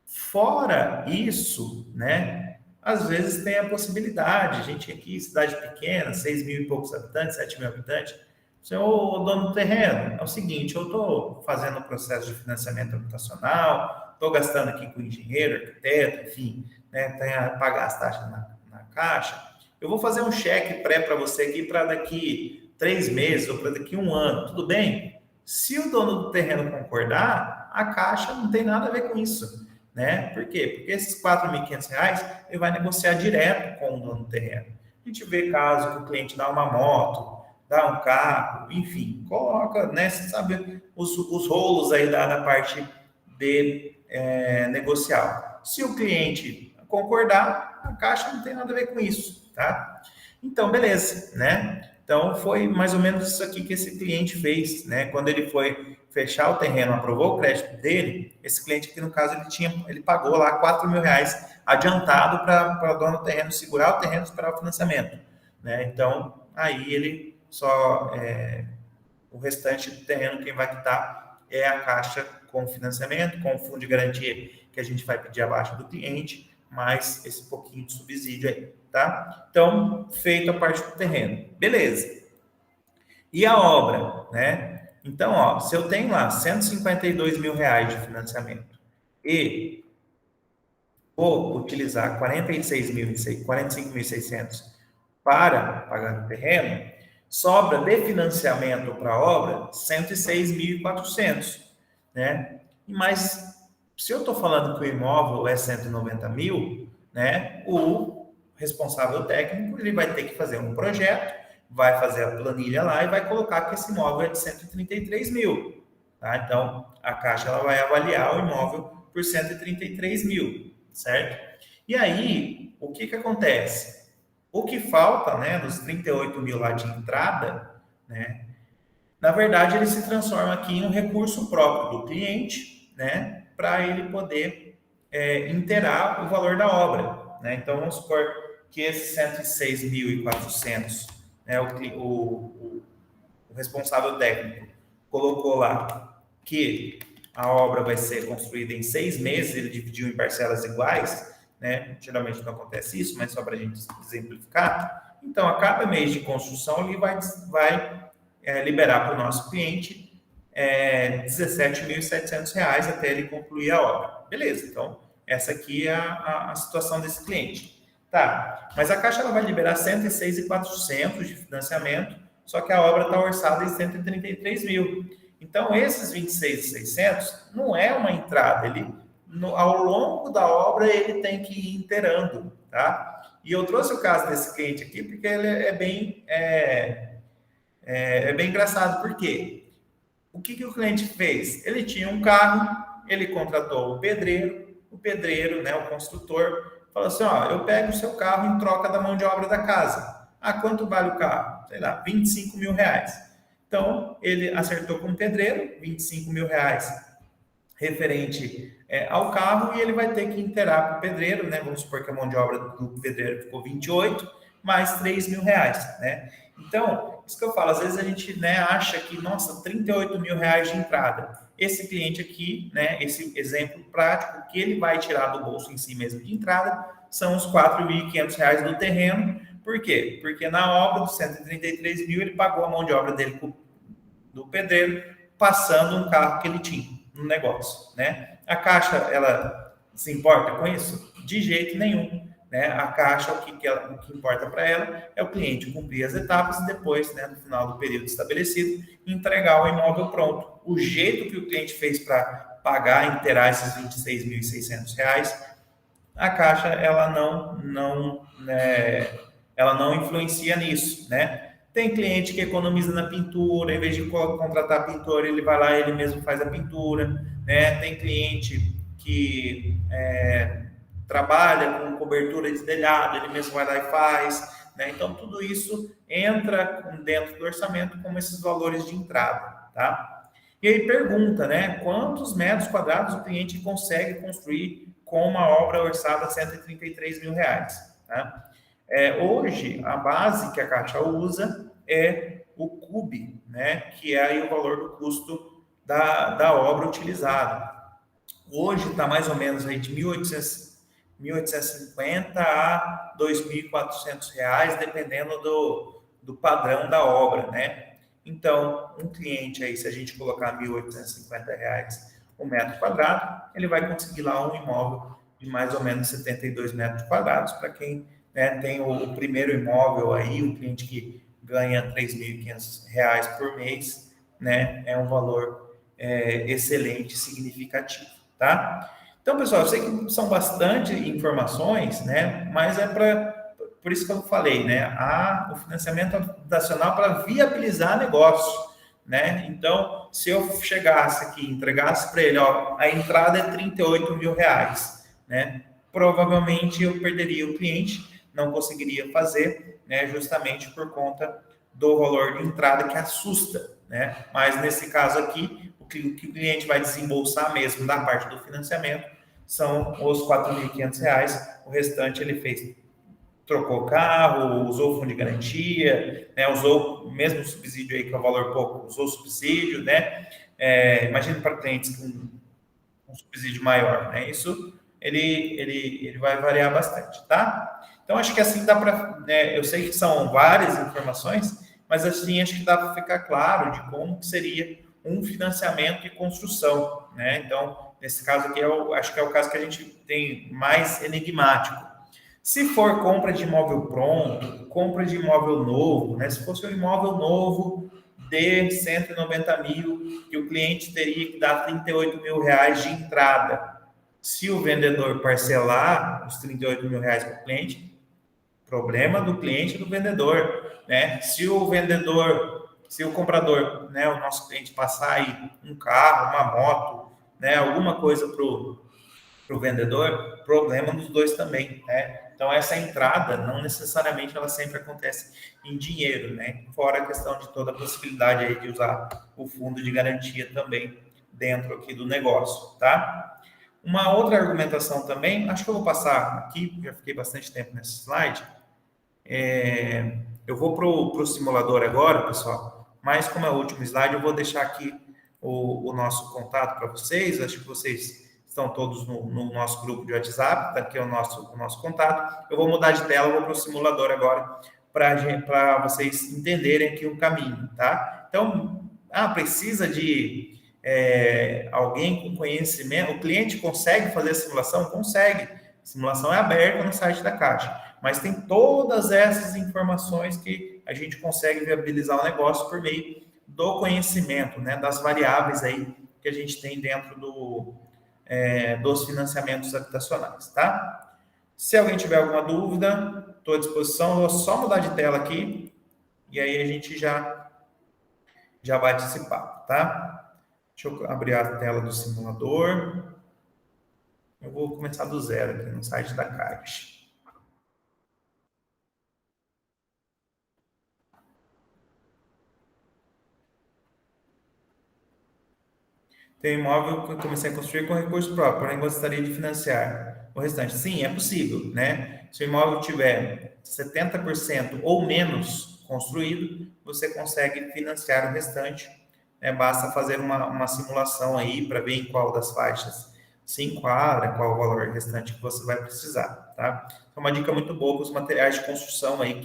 Fora isso, né? Às vezes tem a possibilidade, a gente aqui, cidade pequena, 6 mil e poucos habitantes, 7 mil habitantes, senhor dono do terreno, é o seguinte, eu estou fazendo o processo de financiamento habitacional, estou gastando aqui com engenheiro, arquiteto, enfim, né, tem a pagar as taxas na Caixa, eu vou fazer um cheque pré para você aqui para daqui 3 meses ou para daqui 1 ano, tudo bem? Se o dono do terreno concordar, a Caixa não tem nada a ver com isso, né? Por quê? Porque esses R$ 4.500 ele vai negociar direto com o dono do terreno. A gente vê caso que o cliente dá uma moto, dá um carro, enfim, coloca, né? Você sabe os rolos aí da parte de negocial. Se o cliente concordar, a Caixa não tem nada a ver com isso, tá? Então, beleza, né? Então, foi mais ou menos isso aqui que esse cliente fez, né? Quando ele foi fechar o terreno, aprovou o crédito dele, esse cliente aqui, no caso, ele pagou lá R$ 4.000 adiantado para o dono do terreno segurar o terreno e esperar o financiamento, né? Então, aí ele só... o restante do terreno quem vai quitar é a Caixa com financiamento, com o fundo de garantia que a gente vai pedir abaixo do cliente, mais esse pouquinho de subsídio aí, tá? Então, feito a parte do terreno. Beleza. E a obra, né? Então, ó, se eu tenho lá R$ 152.000 de financiamento e vou utilizar 45.600 para pagar o terreno, sobra de financiamento para a obra 106.400, né? Mas se eu estou falando que o imóvel é 190 mil, né? O responsável técnico ele vai ter que fazer um projeto, vai fazer a planilha lá e vai colocar que esse imóvel é de 133 mil, tá? Então a Caixa ela vai avaliar o imóvel por 133 mil, certo? E aí o que acontece? O que falta, né, dos 38 mil lá de entrada, né, na verdade ele se transforma aqui em um recurso próprio do cliente, né, para ele poder inteirar o valor da obra, né? Então vamos supor que esses 106.400, né, o responsável técnico colocou lá que a obra vai ser construída em 6 meses, ele dividiu em parcelas iguais, né? Geralmente não acontece isso, mas só para a gente exemplificar. Então, a cada mês de construção, ele vai liberar para o nosso cliente R$ 17.700 até ele concluir a obra. Beleza, então, essa aqui é a situação desse cliente. Tá, mas a Caixa ela vai liberar 106.400 de financiamento, só que a obra está orçada em 133 mil. Então, esses 26.600 não é uma entrada, ao longo da obra ele tem que ir inteirando, tá? E eu trouxe o caso desse cliente aqui porque ele é bem engraçado, porque o que o cliente fez? Ele tinha um carro, ele contratou o pedreiro, né, o construtor, falou assim, ó, eu pego o seu carro em troca da mão de obra da casa. Ah, quanto vale o carro? Sei lá, 25 mil reais. Então, ele acertou com o pedreiro, 25 mil reais referente ao carro, e ele vai ter que inteirar para o pedreiro, né? Vamos supor que a mão de obra do pedreiro ficou 28, mais 3 mil reais, né? Então, isso que eu falo, às vezes a gente, né, acha que, nossa, 38 mil reais de entrada. Esse cliente aqui, né, esse exemplo prático que ele vai tirar do bolso em si mesmo de entrada, são os 4.500 reais do terreno. Por quê? Porque na obra dos 133 mil, ele pagou a mão de obra dele do pedreiro, passando um carro que ele tinha no negócio, né? A Caixa, ela se importa com isso? De jeito nenhum, né? A Caixa, o que importa para ela é o cliente cumprir as etapas e depois, né, no final do período estabelecido, entregar o imóvel pronto. O jeito que o cliente fez para pagar e inteirar esses R$ 26.600, a Caixa, ela não influencia nisso, né? Tem cliente que economiza na pintura, em vez de contratar pintor, ele vai lá, ele mesmo faz a pintura, né? Tem cliente que trabalha com cobertura de telhado, ele mesmo vai lá e faz, né? Então, tudo isso entra dentro do orçamento como esses valores de entrada, tá? E aí pergunta, né? Quantos metros quadrados o cliente consegue construir com uma obra orçada a 133 mil reais, tá? Hoje, a base que a Caixa usa é o CUB, né, que é aí o valor do custo da obra utilizada. Hoje está mais ou menos aí de 1.850 a 2.400 reais, dependendo do padrão da obra, né? Então, um cliente aí, se a gente colocar 1.850 reais o metro quadrado, ele vai conseguir lá um imóvel de mais ou menos 72 metros quadrados para quem, né, tem o primeiro imóvel aí, um cliente que ganha R$ 3.500 por mês, né, é um valor excelente, significativo, tá? Então, pessoal, eu sei que são bastante informações, né, mas é para por isso que eu falei, né? O financiamento habitacional para viabilizar negócio, né? Então, se eu chegasse aqui e entregasse para ele, ó, a entrada é R$ 38.000, né? Provavelmente eu perderia o cliente, não conseguiria fazer, né? Justamente por conta do valor de entrada que assusta, né? Mas nesse caso aqui, o que o cliente vai desembolsar mesmo da parte do financiamento são os R$ 4.500, o restante ele fez, trocou carro, usou fundo de garantia, né, usou o mesmo subsídio aí que é o valor pouco, usou o subsídio, né? Imagina para clientes com um subsídio maior, né? Isso ele vai variar bastante, tá? Então acho que assim dá para, né, eu sei que são várias informações, mas assim acho que dá para ficar claro de como que seria um financiamento e construção, né? Então nesse caso aqui acho que é o caso que a gente tem mais enigmático. Se for compra de imóvel pronto, compra de imóvel novo, né? Se fosse um imóvel novo de 190 mil, que o cliente teria que dar R$ 38.000 de entrada. Se o vendedor parcelar os R$ 38.000 para o cliente, problema do cliente e do vendedor, né? Se o comprador, né, o nosso cliente passar aí um carro, uma moto, né, alguma coisa para o vendedor, problema dos dois também, né? Então, essa entrada, não necessariamente ela sempre acontece em dinheiro, né? Fora a questão de toda a possibilidade aí de usar o fundo de garantia também dentro aqui do negócio, tá? Uma outra argumentação também, acho que eu vou passar aqui, já fiquei bastante tempo nesse slide. Eu vou para o simulador agora, pessoal, mas como é o último slide, eu vou deixar aqui o nosso contato para vocês. Acho que vocês estão todos no nosso grupo de WhatsApp, tá aqui o nosso contato. Eu vou mudar de tela, vou para o simulador agora, para vocês entenderem aqui o caminho, tá? Então, precisa de alguém com conhecimento. O cliente consegue fazer a simulação? Consegue. A simulação é aberta no site da Caixa, mas tem todas essas informações que a gente consegue viabilizar o negócio por meio do conhecimento, né, das variáveis aí que a gente tem dentro dos financiamentos habitacionais, tá? Se alguém tiver alguma dúvida, estou à disposição. Vou só mudar de tela aqui e aí a gente já bate esse papo, tá? Deixa eu abrir a tela do simulador. Eu vou começar do zero aqui no site da Caixa. Tem um imóvel que eu comecei a construir com recurso próprio, porém gostaria de financiar o restante. Sim, é possível, né? Se o imóvel tiver 70% ou menos construído, você consegue financiar o restante. Basta fazer uma simulação aí para ver em qual das faixas se enquadra, qual o valor restante que você vai precisar, tá? É uma dica muito boa para os materiais de construção aí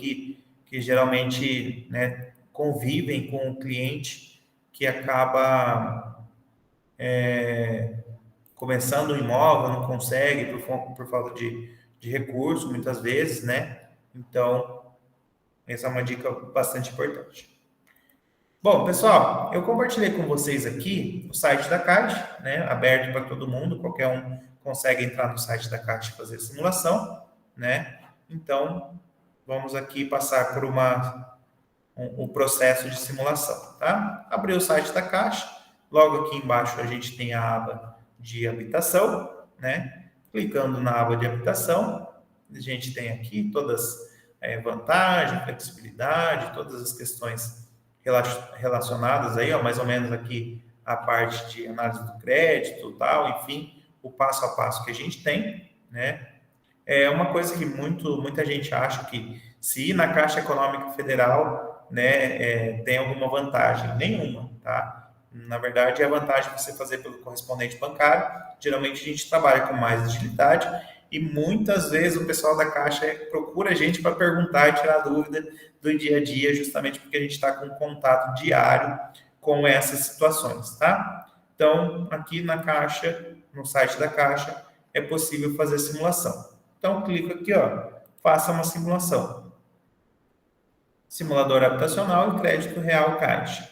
que geralmente, né, convivem com o cliente que acaba começando um imóvel, não consegue por falta de recurso, muitas vezes, né? Então, essa é uma dica bastante importante. Bom, pessoal, eu compartilhei com vocês aqui o site da Caixa, né? Aberto para todo mundo, qualquer um consegue entrar no site da Caixa e fazer a simulação, né? Então, vamos aqui passar por o processo de simulação, tá? Abrir o site da Caixa. Logo aqui embaixo a gente tem a aba de habitação, né? Clicando na aba de habitação, a gente tem aqui todas vantagens, flexibilidade, todas as questões relacionadas aí, ó, mais ou menos aqui a parte de análise do crédito, tal, enfim, o passo a passo que a gente tem, né? É uma coisa que muita gente acha que se ir na Caixa Econômica Federal, né, tem alguma vantagem. Nenhuma, tá? Na verdade, é a vantagem de você fazer pelo correspondente bancário. Geralmente, a gente trabalha com mais agilidade e muitas vezes o pessoal da Caixa procura a gente para perguntar e tirar dúvida do dia a dia, justamente porque a gente está com um contato diário com essas situações, tá? Então, aqui na Caixa, no site da Caixa, é possível fazer simulação. Então, clico aqui, ó, faça uma simulação. Simulador habitacional e crédito real Caixa.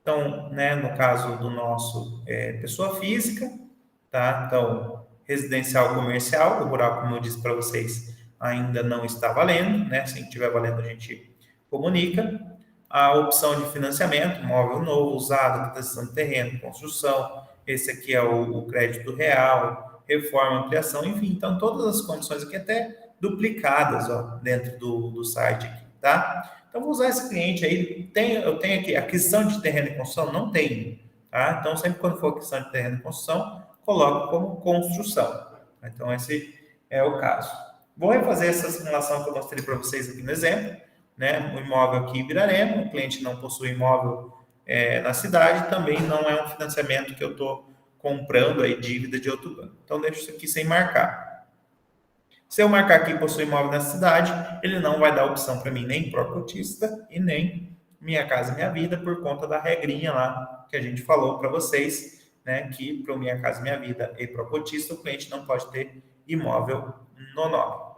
Então, né, no caso do nosso pessoa física, tá? Então, residencial comercial, o rural, como eu disse para vocês, ainda não está valendo, né? Se estiver valendo, a gente comunica. A opção de financiamento, móvel novo, usado, aquisição de terreno, construção. Esse aqui é o crédito real, reforma, ampliação, enfim. Então, todas as condições aqui até duplicadas, ó, dentro do site aqui, tá? Então, vou usar esse cliente aí. Eu tenho aqui aquisição de terreno e construção? Não tem, tá? Então, sempre quando for aquisição de terreno e construção, coloco como construção. Então, esse é o caso. Vou refazer essa simulação que eu mostrei para vocês aqui no exemplo, né? O imóvel aqui em Ibirarema, o cliente não possui imóvel na cidade, também não é um financiamento que eu estou comprando aí dívida de outro banco. Então, deixo isso aqui sem marcar. Se eu marcar aqui possui imóvel na cidade, ele não vai dar opção para mim nem pró-cotista e nem Minha Casa Minha Vida, por conta da regrinha lá que a gente falou para vocês, né? Que para o Minha Casa Minha Vida e pró-cotista, o cliente não pode ter imóvel no nome.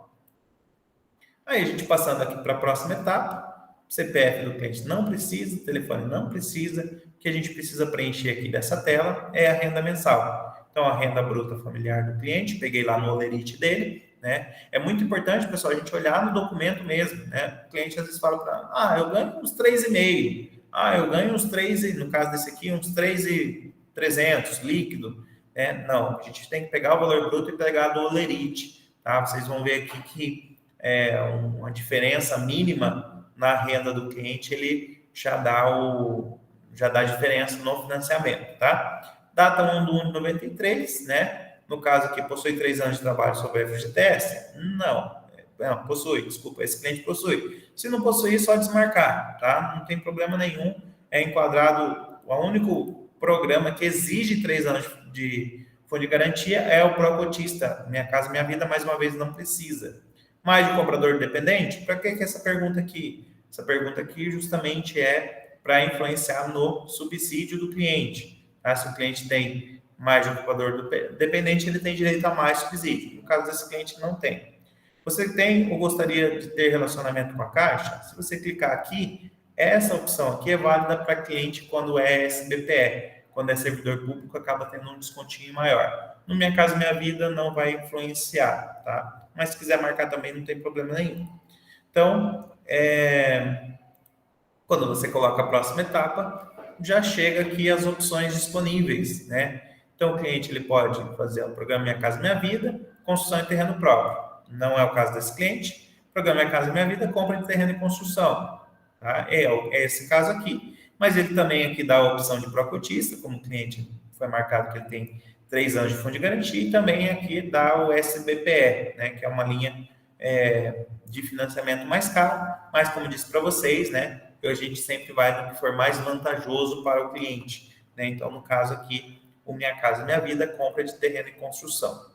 Aí a gente passando aqui para a próxima etapa, CPF do cliente não precisa, telefone não precisa, o que a gente precisa preencher aqui dessa tela é a renda mensal. Então, a renda bruta familiar do cliente, peguei lá no Olerite dele, né? É muito importante, pessoal, a gente olhar no documento mesmo, né? O cliente às vezes fala para, eu ganho uns 3,5, eu ganho uns 3, no caso desse aqui, uns 3,300 líquido, né? Não, a gente tem que pegar o valor bruto e pegar do Olerite, tá? Vocês vão ver aqui que uma diferença mínima na renda do cliente, ele já dá diferença no financiamento, tá? Data 1/1/93, né? No caso aqui, possui 3 anos de trabalho sobre a FGTS? Não, possui, desculpa, esse cliente possui. Se não possuir, só desmarcar, tá? Não tem problema nenhum, é enquadrado, o único programa que exige 3 anos de fundo de garantia é o pró-cotista, Minha Casa Minha Vida, mais uma vez, não precisa. Mais de comprador dependente? Para que essa pergunta aqui? Essa pergunta aqui justamente é para influenciar no subsídio do cliente. Tá? Se o cliente tem mais de um comprador dependente, ele tem direito a mais subsídio. No caso desse cliente, não tem. Você tem ou gostaria de ter relacionamento com a Caixa? Se você clicar aqui, essa opção aqui é válida para cliente quando é SBPE. Quando é servidor público, acaba tendo um descontinho maior. No Minha Casa Minha Vida, não vai influenciar, tá? Mas se quiser marcar também, não tem problema nenhum. Então, quando você coloca a próxima etapa, já chega aqui as opções disponíveis, né? Então, o cliente ele pode fazer o programa Minha Casa Minha Vida, construção em terreno próprio. Não é o caso desse cliente. Programa Minha Casa Minha Vida, compra de terreno e construção. Tá? É esse caso aqui. Mas ele também aqui dá a opção de pró-cotista, como o cliente foi marcado que ele tem 3 anos de fundo de garantia, e também aqui dá o SBPE, né, que é uma linha de financiamento mais caro, mas como disse para vocês, né, a gente sempre vai no que for mais vantajoso para o cliente, né? Então, no caso aqui, o Minha Casa Minha Vida, compra de terreno e construção,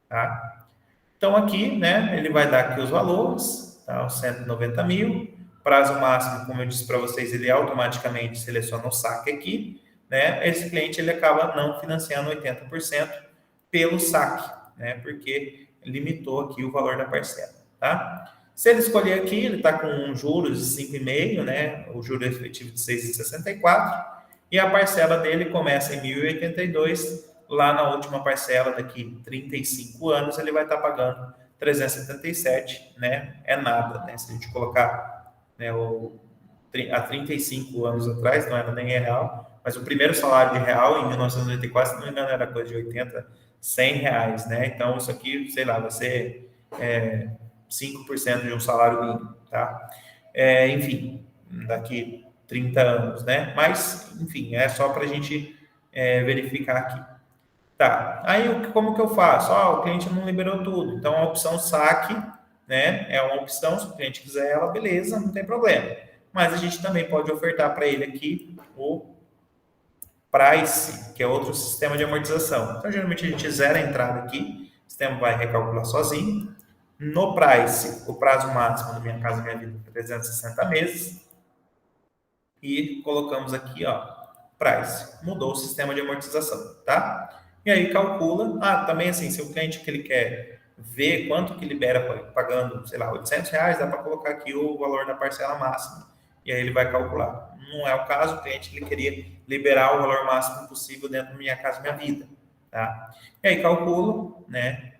tá? Então, aqui, né, ele vai dar aqui os valores, tá? Os 190 mil, prazo máximo, como eu disse para vocês, ele automaticamente seleciona o saque aqui, né? Esse cliente ele acaba não financiando 80% pelo saque, né? Porque limitou aqui o valor da parcela, tá? Se ele escolher aqui, ele está com juros de 5,5, né? O juro efetivo de 6,64 e a parcela dele começa em 1.082. Lá na última parcela, daqui 35 anos, ele vai estar pagando 377, né? É nada, né? Se a gente colocar, né, há 35 anos atrás, não era nem real, mas o primeiro salário de real, em 1994, se não me engano, era coisa de 80, 100 reais, né? Então, isso aqui, sei lá, vai ser 5% de um salário mínimo, tá? Enfim, daqui 30 anos, né? Mas, enfim, é só para a gente verificar aqui. Tá, aí como que eu faço? O cliente não liberou tudo, então a opção saque, né, é uma opção, se o cliente quiser ela, beleza, não tem problema. Mas a gente também pode ofertar para ele aqui o Price, que é outro sistema de amortização. Então, geralmente a gente zera a entrada aqui, o sistema vai recalcular sozinho. No Price, o prazo máximo do Minha Casa Minha Vida é 360 meses. E colocamos aqui, Price. Mudou o sistema de amortização, tá? E aí calcula, também assim, se o cliente que ele quer ver quanto que libera pagando, sei lá, 800 reais, dá para colocar aqui o valor da parcela máxima. E aí ele vai calcular. Não é o caso, o cliente ele queria liberar o valor máximo possível dentro da Minha Casa Minha Vida, tá? E aí calcula, né?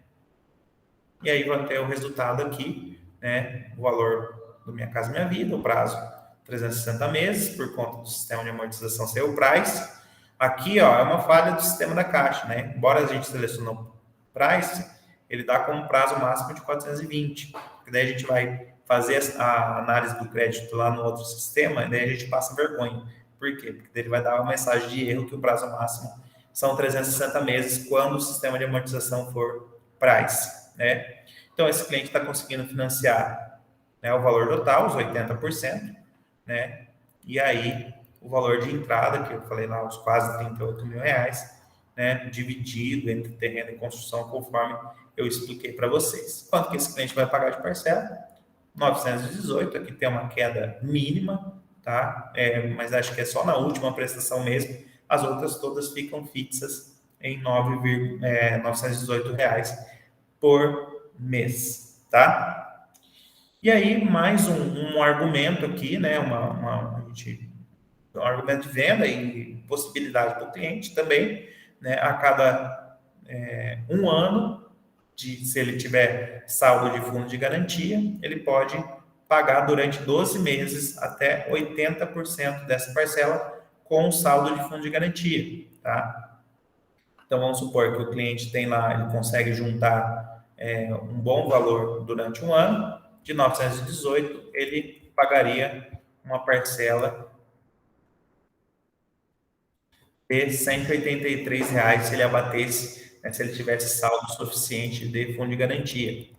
e aí vai ter o resultado aqui, né? O valor do Minha Casa Minha Vida, o prazo 360 meses, por conta do sistema de amortização ser o price. Aqui, ó, é uma falha do sistema da Caixa, né? Embora a gente selecione o price, ele dá como prazo máximo de 420. Daí a gente vai fazer a análise do crédito lá no outro sistema, e daí a gente passa vergonha. Por quê? Porque ele vai dar uma mensagem de erro que o prazo máximo são 360 meses quando o sistema de amortização for price, né? Então, esse cliente está conseguindo financiar, né, o valor total, os 80%, né? E aí, o valor de entrada, que eu falei lá, os quase 38 mil reais, né? Dividido entre terreno e construção, conforme eu expliquei para vocês. Quanto que esse cliente vai pagar de parcela? 918, aqui tem uma queda mínima, tá? Mas acho que é só na última prestação mesmo. As outras todas ficam fixas em 918 reais por mês, tá? E aí, mais um argumento aqui, né? Um argumento de venda e possibilidade para o cliente também, né? A cada um ano, se ele tiver saldo de fundo de garantia, ele pode pagar durante 12 meses até 80% dessa parcela com o saldo de fundo de garantia, tá? Então, vamos supor que o cliente tem lá, ele consegue juntar um bom valor durante um ano, de 918, ele pagaria uma parcela de R$ 183 se ele abatesse, né, se ele tivesse saldo suficiente de fundo de garantia.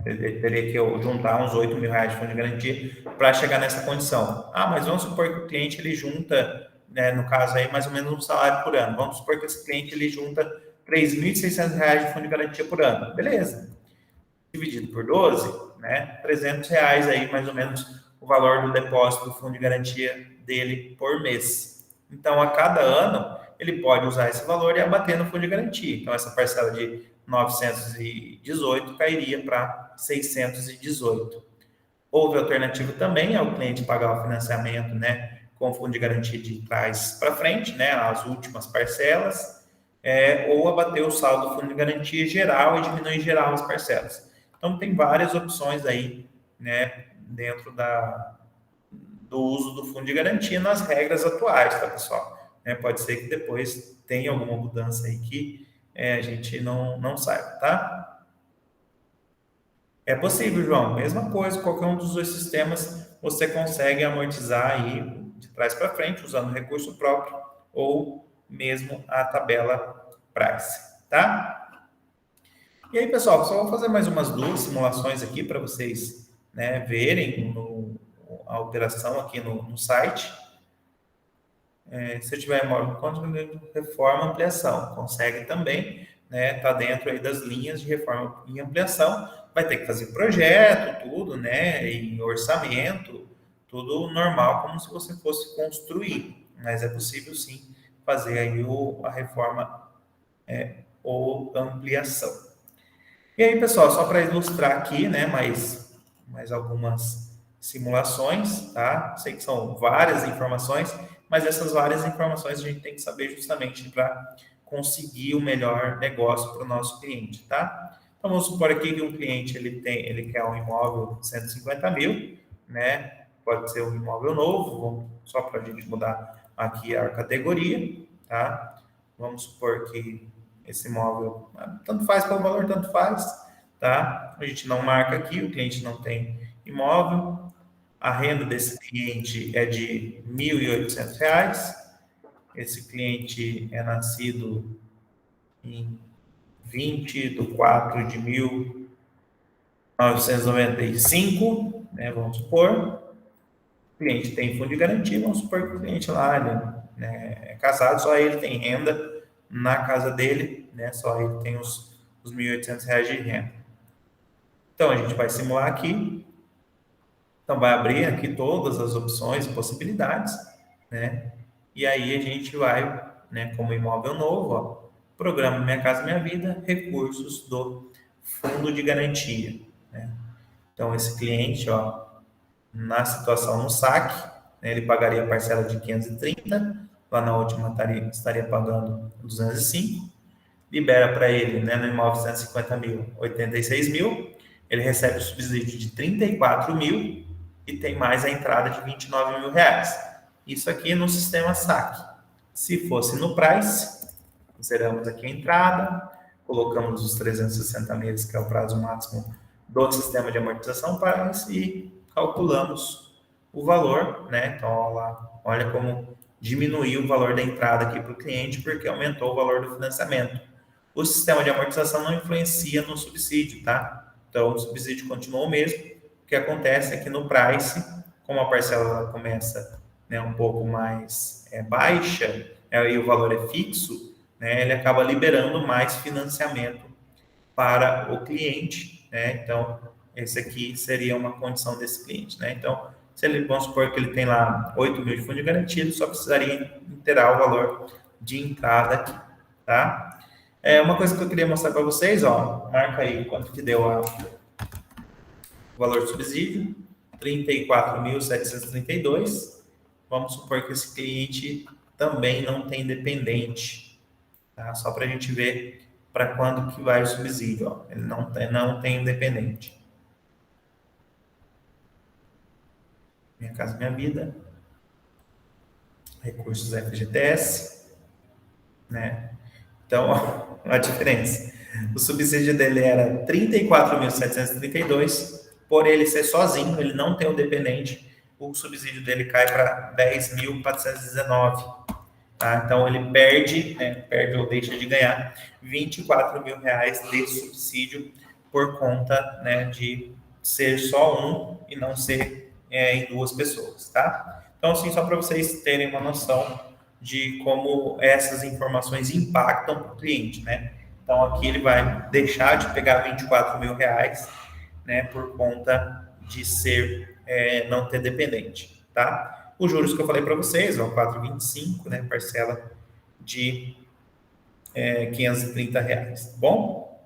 Ele teria que juntar uns 8 mil reais de fundo de garantia para chegar nessa condição. Ah, mas vamos supor que o cliente ele junta, né, no caso aí, mais ou menos um salário por ano. Vamos supor que esse cliente ele junta R$ 3.600 de fundo de garantia por ano. Beleza. Dividido por 12, né, R$ 300 aí, mais ou menos, o valor do depósito do fundo de garantia dele por mês. Então, a cada ano, ele pode usar esse valor e abater no fundo de garantia. Então, essa parcela de 918 cairia para 618. Houve alternativa também ao cliente pagar o financiamento, né, com fundo de garantia de trás para frente, né, as últimas parcelas, ou abater o saldo do fundo de garantia geral e diminuir geral as parcelas. Então, tem várias opções aí, né, dentro do uso do fundo de garantia nas regras atuais, tá, pessoal? Pode ser que depois tenha alguma mudança aí que a gente não saiba, tá? É possível, João. Mesma coisa, qualquer um dos dois sistemas você consegue amortizar aí de trás para frente, usando recurso próprio ou mesmo a tabela price, tá? E aí, pessoal, só vou fazer mais umas duas simulações aqui para vocês, né, verem a alteração aqui no site. Se tiver imóvel com reforma, ampliação, consegue também, né? Tá dentro aí das linhas de reforma e ampliação. Vai ter que fazer projeto, tudo, né? E orçamento, tudo normal, como se você fosse construir. Mas é possível sim fazer aí a reforma ou ampliação. E aí, pessoal, só para ilustrar aqui, né? Mais algumas simulações, tá? Sei que são várias informações, mas essas várias informações a gente tem que saber justamente para conseguir o melhor negócio para o nosso cliente, tá? Então, vamos supor aqui que um cliente ele quer um imóvel de 150 mil, né? Pode ser um imóvel novo, só para a gente mudar aqui a categoria, tá? Vamos supor que esse imóvel, tanto faz pelo valor, tanto faz, tá? A gente não marca aqui, o cliente não tem imóvel, a renda desse cliente é de R$ 1.800. Esse cliente é nascido em 20 de 4 de 1995, né? Vamos supor. O cliente tem fundo de garantia, vamos supor que o cliente lá, né, é casado, só ele tem renda na casa dele, né? Só ele tem os R$ 1.800 de renda. Então, a gente vai simular aqui. Então, vai abrir aqui todas as opções, possibilidades, né? E aí a gente vai, né, como imóvel novo, ó, programa Minha Casa Minha Vida, recursos do fundo de garantia, né? Então, esse cliente, ó, na situação no saque, né, ele pagaria a parcela de 530, lá na última estaria pagando 205, libera para ele, né, no imóvel 150 mil, 86 mil, ele recebe o subsídio de 34 mil e tem mais a entrada de 29 mil reais. Isso aqui no sistema saque. Se fosse no Price, zeramos aqui a entrada, colocamos os 360 meses, que é o prazo máximo do sistema de amortização Price, e calculamos o valor, né? Então, olha como diminuiu o valor da entrada aqui para o cliente, porque aumentou o valor do financiamento. O sistema de amortização não influencia no subsídio, tá? Então, o subsídio continua o mesmo. O que acontece é que no Price, como a parcela começa, né, um pouco mais baixa, e o valor é fixo, né, ele acaba liberando mais financiamento para o cliente, né? Então, esse aqui seria uma condição desse cliente, né? Então, se ele, vamos supor que ele tem lá 8 mil de fundo de garantia, só precisaria inteirar o valor de entrada aqui, tá? Uma coisa que eu queria mostrar para vocês, ó, marca aí quanto que deu o valor do subsídio, 34.732. Vamos supor que esse cliente também não tem dependente, tá? Só para a gente ver para quando que vai o subsídio, ó. Ele não tem dependente. Minha Casa Minha Vida, recursos FGTS, né? Então, ó, a diferença. O subsídio dele era 34.732, por ele ser sozinho, ele não tem o dependente, o subsídio dele cai para 10.419. Tá? Então, ele perde, né, perde ou deixa de ganhar 24 mil reais de subsídio por conta, né, de ser só um e não ser em duas pessoas, tá? Então, assim, só para vocês terem uma noção de como essas informações impactam para o cliente, né? Então, aqui ele vai deixar de pegar 24 mil reais, né, por conta de ser, não ter dependente, tá? Os juros que eu falei para vocês, ó, 4,25, né, parcela de R$ 530, tá bom? Vou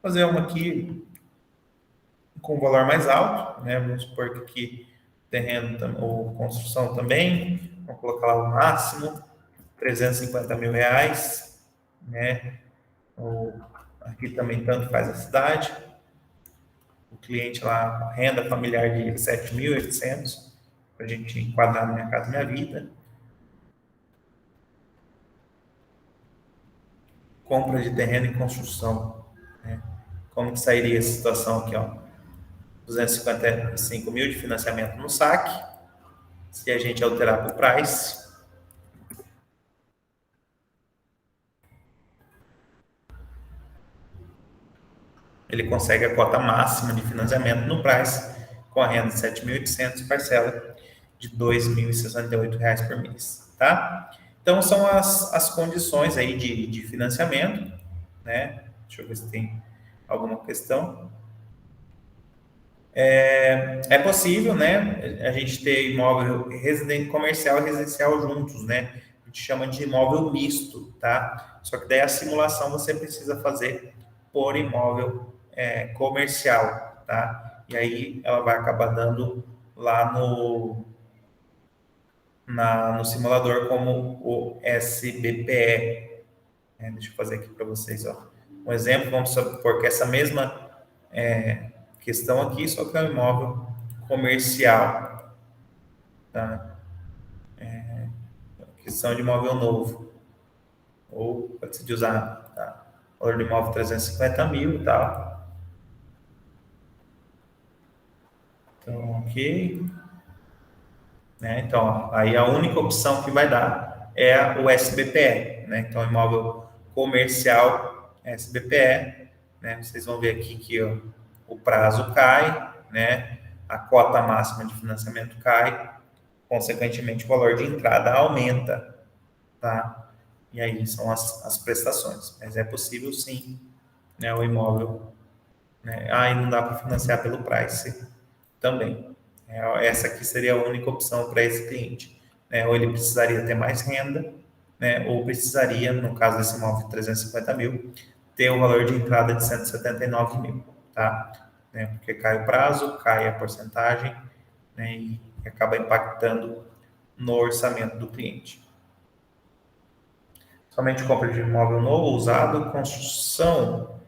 fazer uma aqui com valor mais alto, né? Vamos supor que aqui terreno ou construção também, vamos colocar lá o máximo, 350 mil reais, né? Aqui também tanto faz a cidade. O cliente lá, renda familiar de 7.800, para a gente enquadrar na Minha Casa Minha Vida. Compra de terreno em construção, né? Como que sairia essa situação aqui, ó? 255 mil de financiamento no saque. Se a gente alterar para o price, ele consegue a cota máxima de financiamento no price, com a renda de 7.800, parcela de R$ 2.068 por mês, tá? Então, são as condições aí de financiamento, né? Deixa eu ver se tem alguma questão. É possível, né, a gente ter imóvel comercial e residencial juntos, né? A gente chama de imóvel misto, tá? Só que daí a simulação você precisa fazer por imóvel comercial, tá? E aí ela vai acabar dando lá no simulador como o SBPE. Deixa eu fazer aqui para vocês, ó. Um exemplo, vamos supor que essa mesma questão aqui, só que é um imóvel comercial, tá? Questão de imóvel novo, ou pode ser de usar, tá? Valor do imóvel 350 mil e tal. Então, ok. Né? Então, ó, aí a única opção que vai dar é o SBPE, né? Então, imóvel comercial SBPE, né? Vocês vão ver aqui que ó, o prazo cai, né? A cota máxima de financiamento cai, consequentemente o valor de entrada aumenta, tá? E aí são as prestações. Mas é possível sim, né? O imóvel, né? E não dá para financiar pelo Price também. Essa aqui seria a única opção para esse cliente, né? Ou ele precisaria ter mais renda, né? Ou precisaria, no caso desse imóvel de 350 mil, ter o valor de entrada de 179 mil, tá? Né? Porque cai o prazo, cai a porcentagem, né? E acaba impactando no orçamento do cliente. Somente compra de imóvel novo, usado, construção.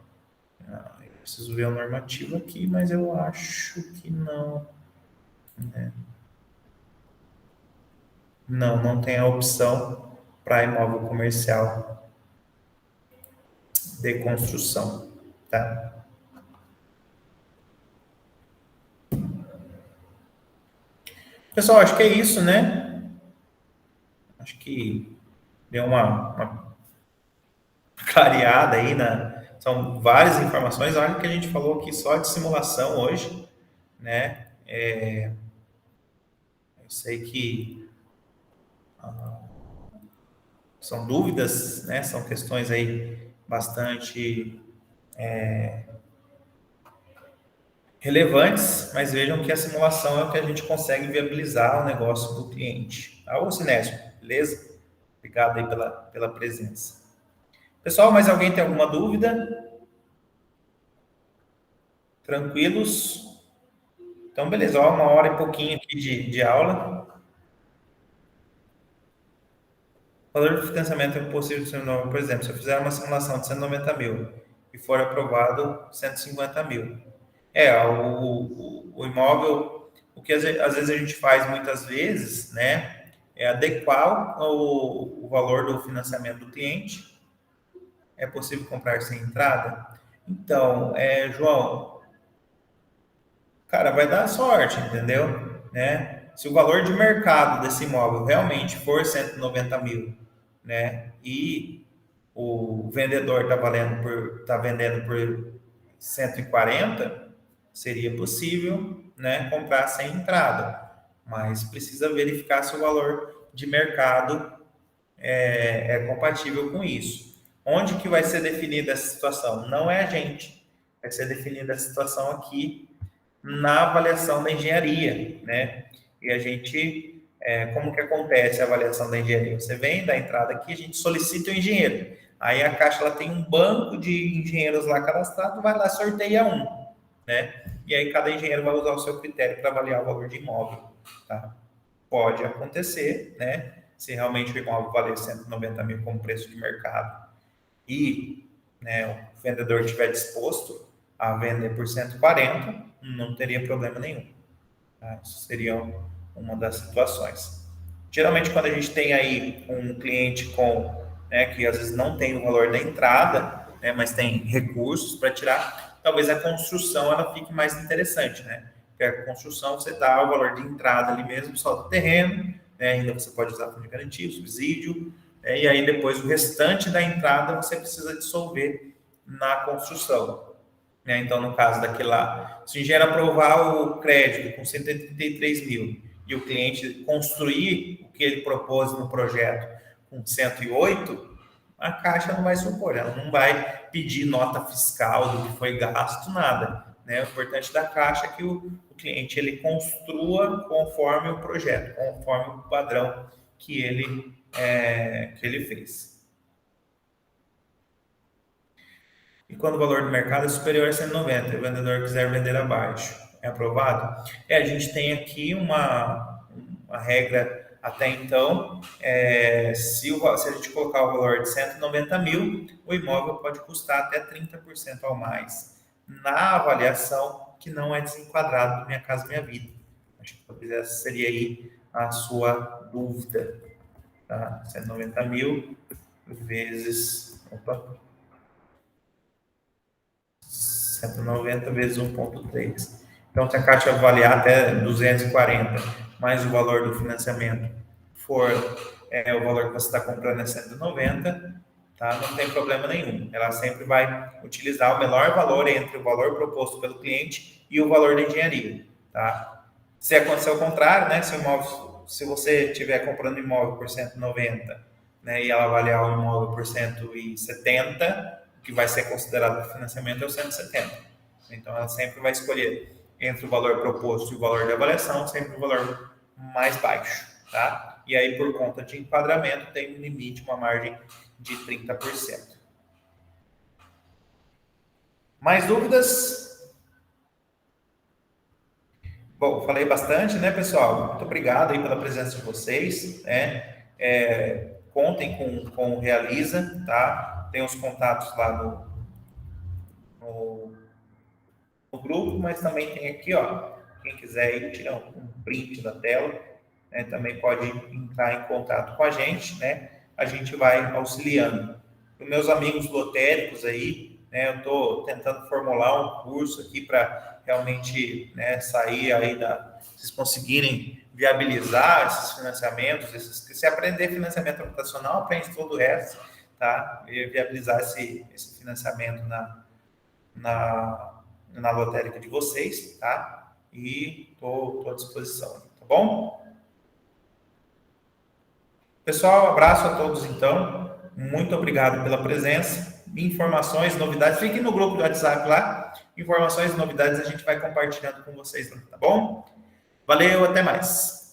Eu preciso ver a normativa aqui, mas eu acho que não. Não, não tem a opção para imóvel comercial de construção, tá? Pessoal, acho que é isso, né? Acho que deu uma clareada aí são várias informações. Olha que a gente falou aqui só de simulação hoje, né? Eu sei que são dúvidas, né? São questões aí bastante relevantes, mas vejam que a simulação é o que a gente consegue viabilizar o negócio do cliente. Tá, ô Sinésio, beleza? Obrigado aí pela presença. Pessoal, mais alguém tem alguma dúvida? Tranquilos? Então, beleza, ó, 1 hora e pouquinho aqui de aula. O valor do financiamento é possível de ser novo, por exemplo, se eu fizer uma simulação de 190 mil e for aprovado 150 mil. O imóvel, o que às vezes a gente faz muitas vezes, né, é adequar o valor do financiamento do cliente. É possível comprar sem entrada? Então, João, cara, vai dar sorte, entendeu? Né? Se o valor de mercado desse imóvel realmente for 190 mil, né, e o vendedor está vendendo por 140, seria possível, né, comprar sem entrada, mas precisa verificar se o valor de mercado é compatível com isso. Onde que vai ser definida essa situação? Não é a gente, vai ser definida a situação aqui na avaliação da engenharia, né? E a gente, como que acontece a avaliação da engenharia? Você vem da entrada aqui, a gente solicita o engenheiro. Aí a Caixa ela tem um banco de engenheiros lá cadastrado, vai lá sorteia um, né? E aí cada engenheiro vai usar o seu critério para avaliar o valor de imóvel, tá? Pode acontecer, né? Se realmente o imóvel valer 190 mil como preço de mercado e, né, o vendedor estiver disposto a vender por 140, não teria problema nenhum. Tá? Isso seria uma das situações. Geralmente, quando a gente tem aí um cliente né, que às vezes não tem o valor da entrada, né, mas tem recursos para tirar, talvez a construção ela fique mais interessante, né? Porque a construção você dá o valor de entrada ali mesmo, só do terreno, né, ainda você pode usar fundo de garantia, subsídio, e aí depois o restante da entrada você precisa dissolver na construção. Né? Então, no caso daquele lá, se o engenheiro aprovar o crédito com 133 mil e o cliente construir o que ele propôs no projeto com 108, a Caixa não vai supor, ela não vai pedir nota fiscal do que foi gasto, nada. Né? O importante da Caixa é que o cliente ele construa conforme o projeto, conforme o padrão que ele fez. E quando o valor do mercado é superior a 190 e o vendedor quiser vender abaixo, é aprovado? A gente tem aqui uma regra até então, se a gente colocar o valor de 190 mil, o imóvel pode custar até 30% ao mais na avaliação que não é desenquadrado do Minha Casa Minha Vida. Acho que talvez essa seria aí a sua dúvida. Tá? 190 mil vezes... Opa, 190 vezes 1,3. Então, se a Caixa avaliar até 240, mais o valor do financiamento for o valor que você está comprando é 190, tá? Não tem problema nenhum. Ela sempre vai utilizar o menor valor entre o valor proposto pelo cliente e o valor da engenharia, tá? Se acontecer o contrário, né? Se você estiver comprando imóvel por 190, né, e ela avaliar o imóvel por 170, que vai ser considerado financiamento é o 170. Então, ela sempre vai escolher entre o valor proposto e o valor de avaliação, sempre o valor mais baixo, tá? E aí, por conta de enquadramento, tem um limite, uma margem de 30%. Mais dúvidas? Bom, falei bastante, né, pessoal? Muito obrigado aí pela presença de vocês, né? contem com o Realiza, tá? Tem os contatos lá no grupo, mas também tem aqui, ó, quem quiser ir tirar um print da tela, né, também pode entrar em contato com a gente, né? A gente vai auxiliando. Os meus amigos lotéricos aí, né, eu estou tentando formular um curso aqui para realmente, né, sair aí vocês conseguirem viabilizar esses financiamentos, se aprender financiamento habitacional, aprende todo o resto, tá? E viabilizar esse financiamento na lotérica de vocês, tá? E estou à disposição, tá bom? Pessoal, abraço a todos então. Muito obrigado pela presença. Informações, novidades, fiquem no grupo do WhatsApp lá. Informações e novidades a gente vai compartilhando com vocês, tá bom? Valeu, até mais.